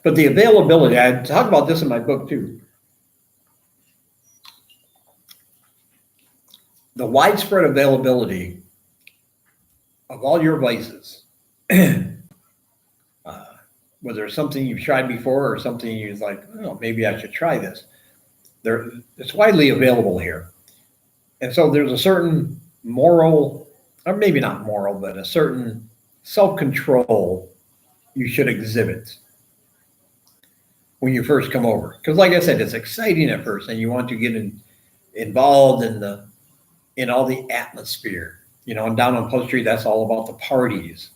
But the availability, I talk about this in my book too. The widespread availability of all your vices, whether it's something you've tried before or something you're like, oh, maybe I should try this. It's widely available here. And so there's a certain moral, or maybe not moral, but a certain self-control you should exhibit when you first come over. Because like I said, it's exciting at first and you want to get involved in all the atmosphere. And down on Pub Street, that's all about the parties.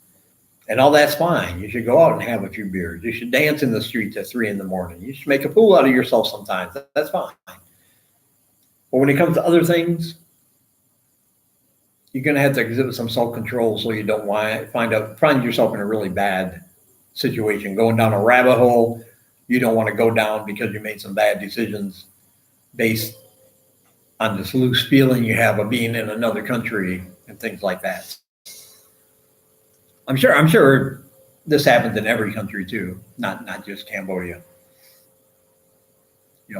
And all that's fine. You should go out and have a few beers. You should dance in the streets at 3 a.m. You should make a fool out of yourself sometimes. That's fine. But when it comes to other things, you're going to have to exhibit some self-control so you don't find yourself in a really bad situation, going down a rabbit hole you don't want to go down because you made some bad decisions based on this loose feeling you have of being in another country and things like that. I'm sure this happens in every country too, not just Cambodia.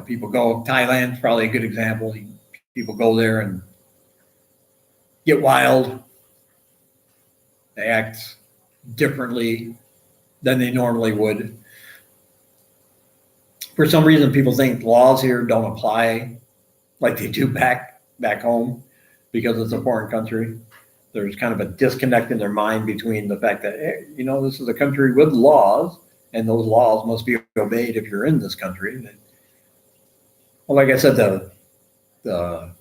People go, Thailand's probably a good example. People go there and get wild. They act differently than they normally would. For some reason, people think laws here don't apply like they do back home because it's a foreign country. There's kind of a disconnect in their mind between the fact that, hey, this is a country with laws, and those laws must be obeyed if you're in this country. Well, like I said, the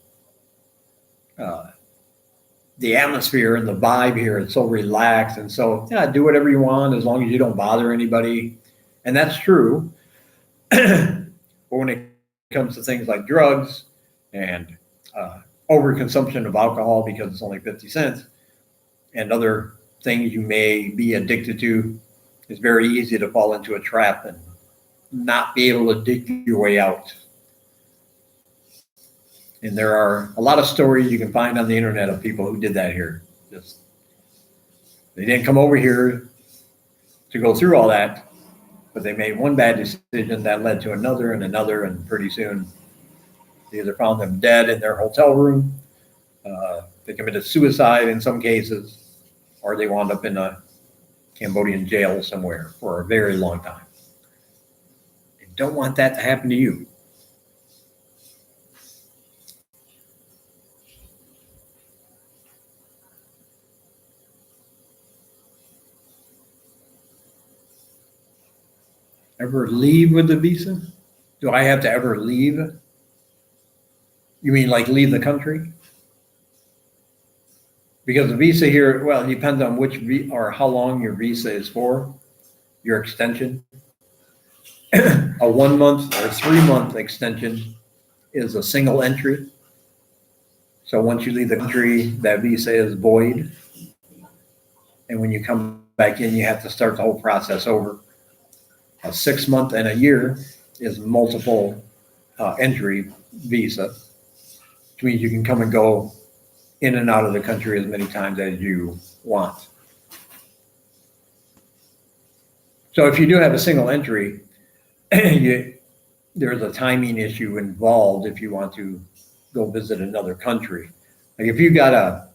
atmosphere and the vibe here is so relaxed, and so do whatever you want as long as you don't bother anybody, and that's true. But when it comes to things like drugs and overconsumption of alcohol because it's only 50 cents and other things you may be addicted to, it's very easy to fall into a trap and not be able to dig your way out. And there are a lot of stories you can find on the internet of people who did that here. They didn't come over here to go through all that, but they made one bad decision that led to another and another, and pretty soon they either found them dead in their hotel room, they committed suicide in some cases, or they wound up in a Cambodian jail somewhere for a very long time. You don't want that to happen to you. Ever leave with the visa? Do I have to ever leave? You mean like leave the country? Because the visa here, well, it depends on or how long your visa is for, your extension. A 1 month or 3 month extension is a single entry. So once you leave the country, that visa is void. And when you come back in, you have to start the whole process over. A 6 month and a year is multiple entry visa, which means you can come and go in and out of the country as many times as you want. So if you do have a single entry, there's a timing issue involved if you want to go visit another country. Like if you got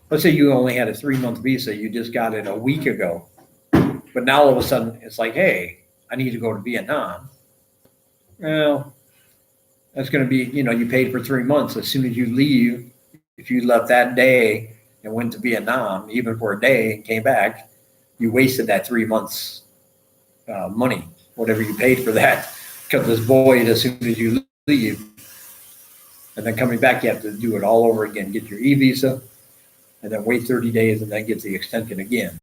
let's say you only had a 3 month visa, you just got it a week ago, but now all of a sudden it's like, hey, I need to go to Vietnam. Well, that's going to be, you paid for 3 months. As soon as you leave, if you left that day and went to Vietnam, even for a day, and came back, you wasted that 3 months money, whatever you paid for that, because it's void as soon as you leave. And then coming back, you have to do it all over again, get your e-visa, and then wait 30 days and then get the extension again.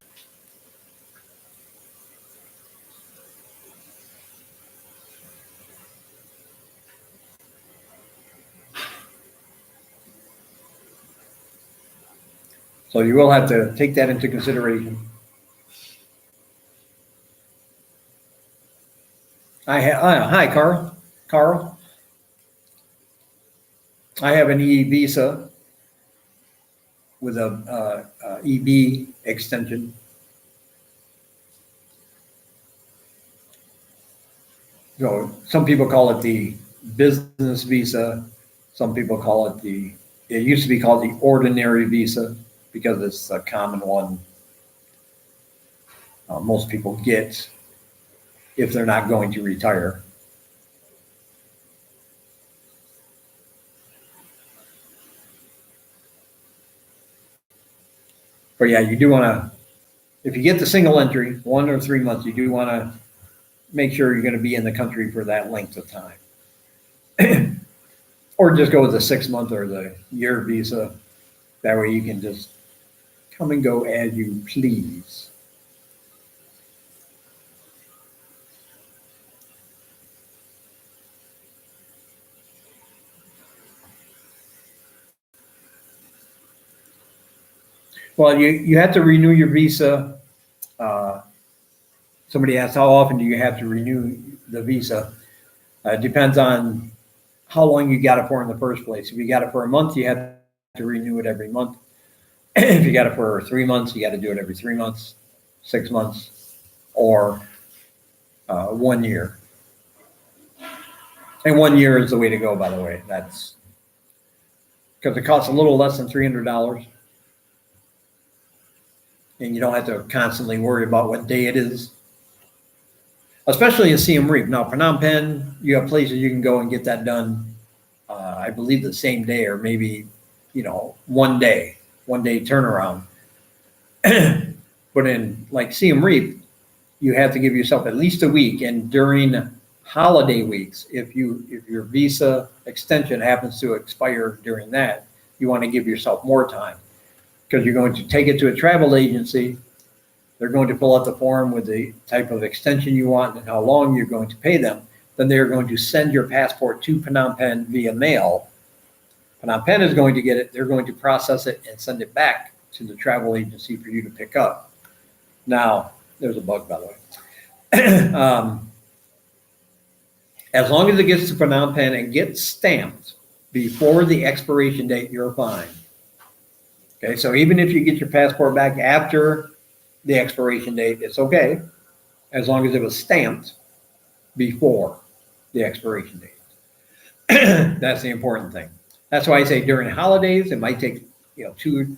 So you will have to take that into consideration. Hi, Carl. Carl, I have an e-visa with a EB extension. So some people call it the business visa. Some people call it it used to be called the ordinary visa because it's a common one most people get if they're not going to retire. But yeah, you do want to, if you get the single entry, 1 or 3 months, you do want to make sure you're going to be in the country for that length of time. Or just go with the 6 month or the year visa. That way you can just come and go as you please. Well, you have to renew your visa. Somebody asked, how often do you have to renew the visa? It depends on how long you got it for in the first place. If you got it for a month, you have to renew it every month. If you got it for 3 months, you got to do it every 3 months, 6 months, or 1 year. And 1 year is the way to go, by the way. That's because it costs a little less than $300. And you don't have to constantly worry about what day it is. Especially in Siem Reap. Now, Phnom Penh, you have places you can go and get that done, I believe the same day or maybe, 1 day turnaround. But in like Siem Reap, you have to give yourself at least a week. And during holiday weeks, if your visa extension happens to expire during that, you want to give yourself more time because you're going to take it to a travel agency. They're going to fill out the form with the type of extension you want and how long you're going to pay them. Then they're going to send your passport to Phnom Penh via mail. Phnom Penh is going to get it. They're going to process it and send it back to the travel agency for you to pick up. Now, there's a bug, by the way. As long as it gets to Phnom Penh and gets stamped before the expiration date, you're fine. Okay, so even if you get your passport back after the expiration date, it's okay, as long as it was stamped before the expiration date. That's the important thing. That's why I say during holidays, it might take,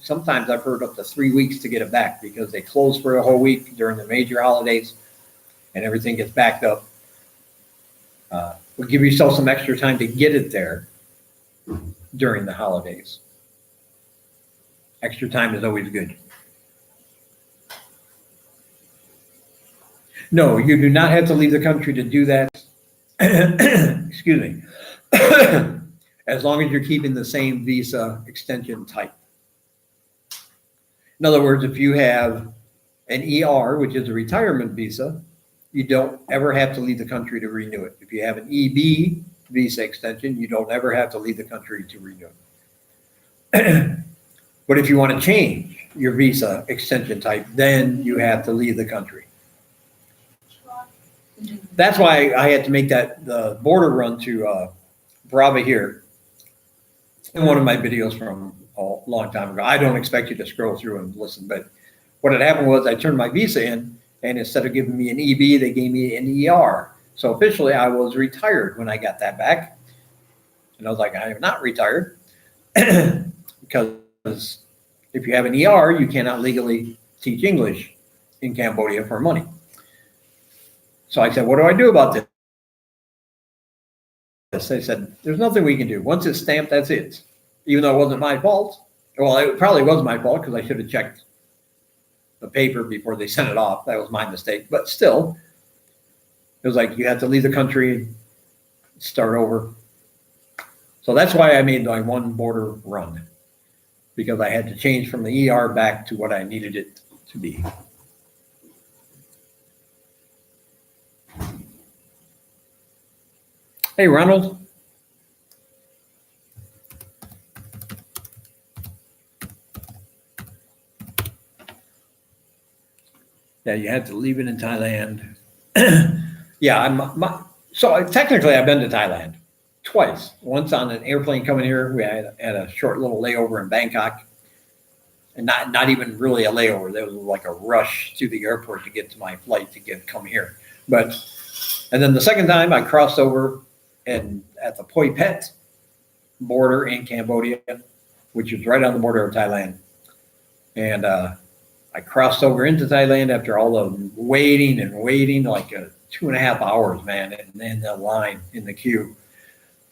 sometimes I've heard up to 3 weeks to get it back because they close for a whole week during the major holidays and everything gets backed up. Give yourself some extra time to get it there during the holidays. Extra time is always good. No, you do not have to leave the country to do that. Excuse me. As long as you're keeping the same visa extension type. In other words, if you have an ER, which is a retirement visa, you don't ever have to leave the country to renew it. If you have an EB visa extension, you don't ever have to leave the country to renew it. But if you want to change your visa extension type, then you have to leave the country. That's why I had to make the border run to Brava here in one of my videos from a long time ago. I don't expect you to scroll through and listen, but what had happened was I turned my visa in, and instead of giving me an EB, they gave me an ER. So officially, I was retired when I got that back. And I was like, I am not retired because if you have an ER, you cannot legally teach English in Cambodia for money. So I said, what do I do about this? They said, there's nothing we can do. Once it's stamped, that's it. Even though it wasn't my fault. Well, it probably was my fault because I should have checked the paper before they sent it off. That was my mistake. But still, it was like you had to leave the country and start over. So that's why I made my one border run, because I had to change from the ER back to what I needed it to be. Hey, Ronald. Yeah, you had to leave it in Thailand. Yeah, so technically I've been to Thailand twice. Once on an airplane coming here. We had a short little layover in Bangkok. And not even really a layover. There was like a rush to the airport to get to my flight to come here. And then the second time I crossed over and at the Poi Phet border in Cambodia, which is right on the border of Thailand. And I crossed over into Thailand after all the waiting, like 2.5 hours, man, and in the line, in the queue.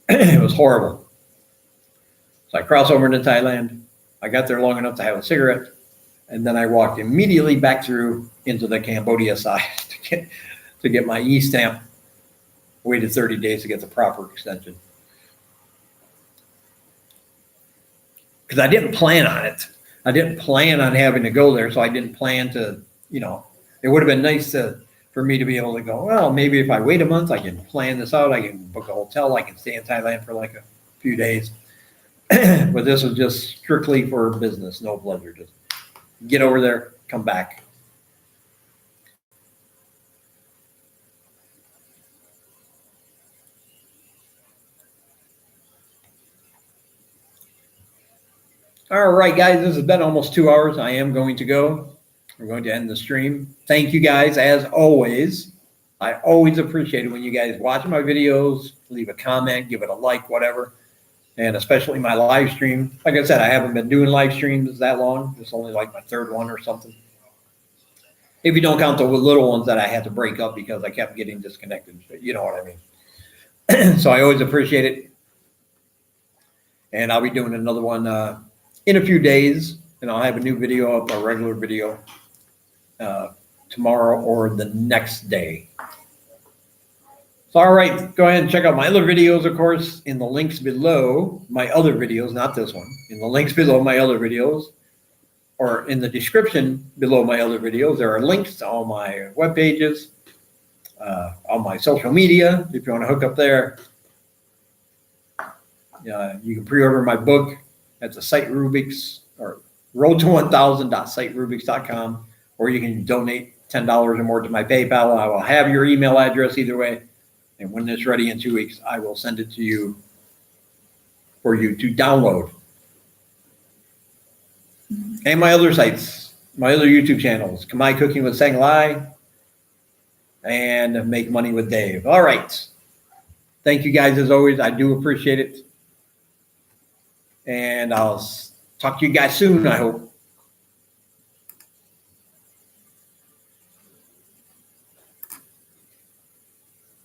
It was horrible. So I crossed over into Thailand. I got there long enough to have a cigarette, and then I walked immediately back through into the Cambodia side to get my e-stamp. Waited 30 days to get the proper extension. Because I didn't plan on it. I didn't plan on having to go there, so I didn't plan to, it would have been nice for me to be able to go, well, maybe if I wait a month, I can plan this out. I can book a hotel. I can stay in Thailand for like a few days. But this was just strictly for business, no pleasure. Just get over there, come back. All right, guys, this has been almost 2 hours. I am going to go. We're going to end the stream. Thank you guys, as always. I always appreciate it when you guys watch my videos, leave a comment, give it a like, whatever. And especially my live stream. Like I said, I haven't been doing live streams that long. It's only like my third one or something. If you don't count the little ones that I had to break up because I kept getting disconnected. You know what I mean? So I always appreciate it. And I'll be doing another one in a few days. And I'll have a new video up, a regular video, tomorrow or the next day. So, all right, go ahead and check out my other videos, of course, in the links below. My other videos, not this one. In the links below my other videos, or in the description below my other videos, there are links to all my web pages, all my social media, if you want to hook up there. You can pre-order my book at the site Rubik's, or road to1000.siterubix.com, or you can donate $10 or more to my PayPal. I will have your email address either way. And when it's ready in 2 weeks, I will send it to you for you to download. And my other sites, my other YouTube channels, Kamai Cooking with Sang Lai and Make Money with Dave. All right. Thank you guys as always. I do appreciate it. And I'll talk to you guys soon, I hope.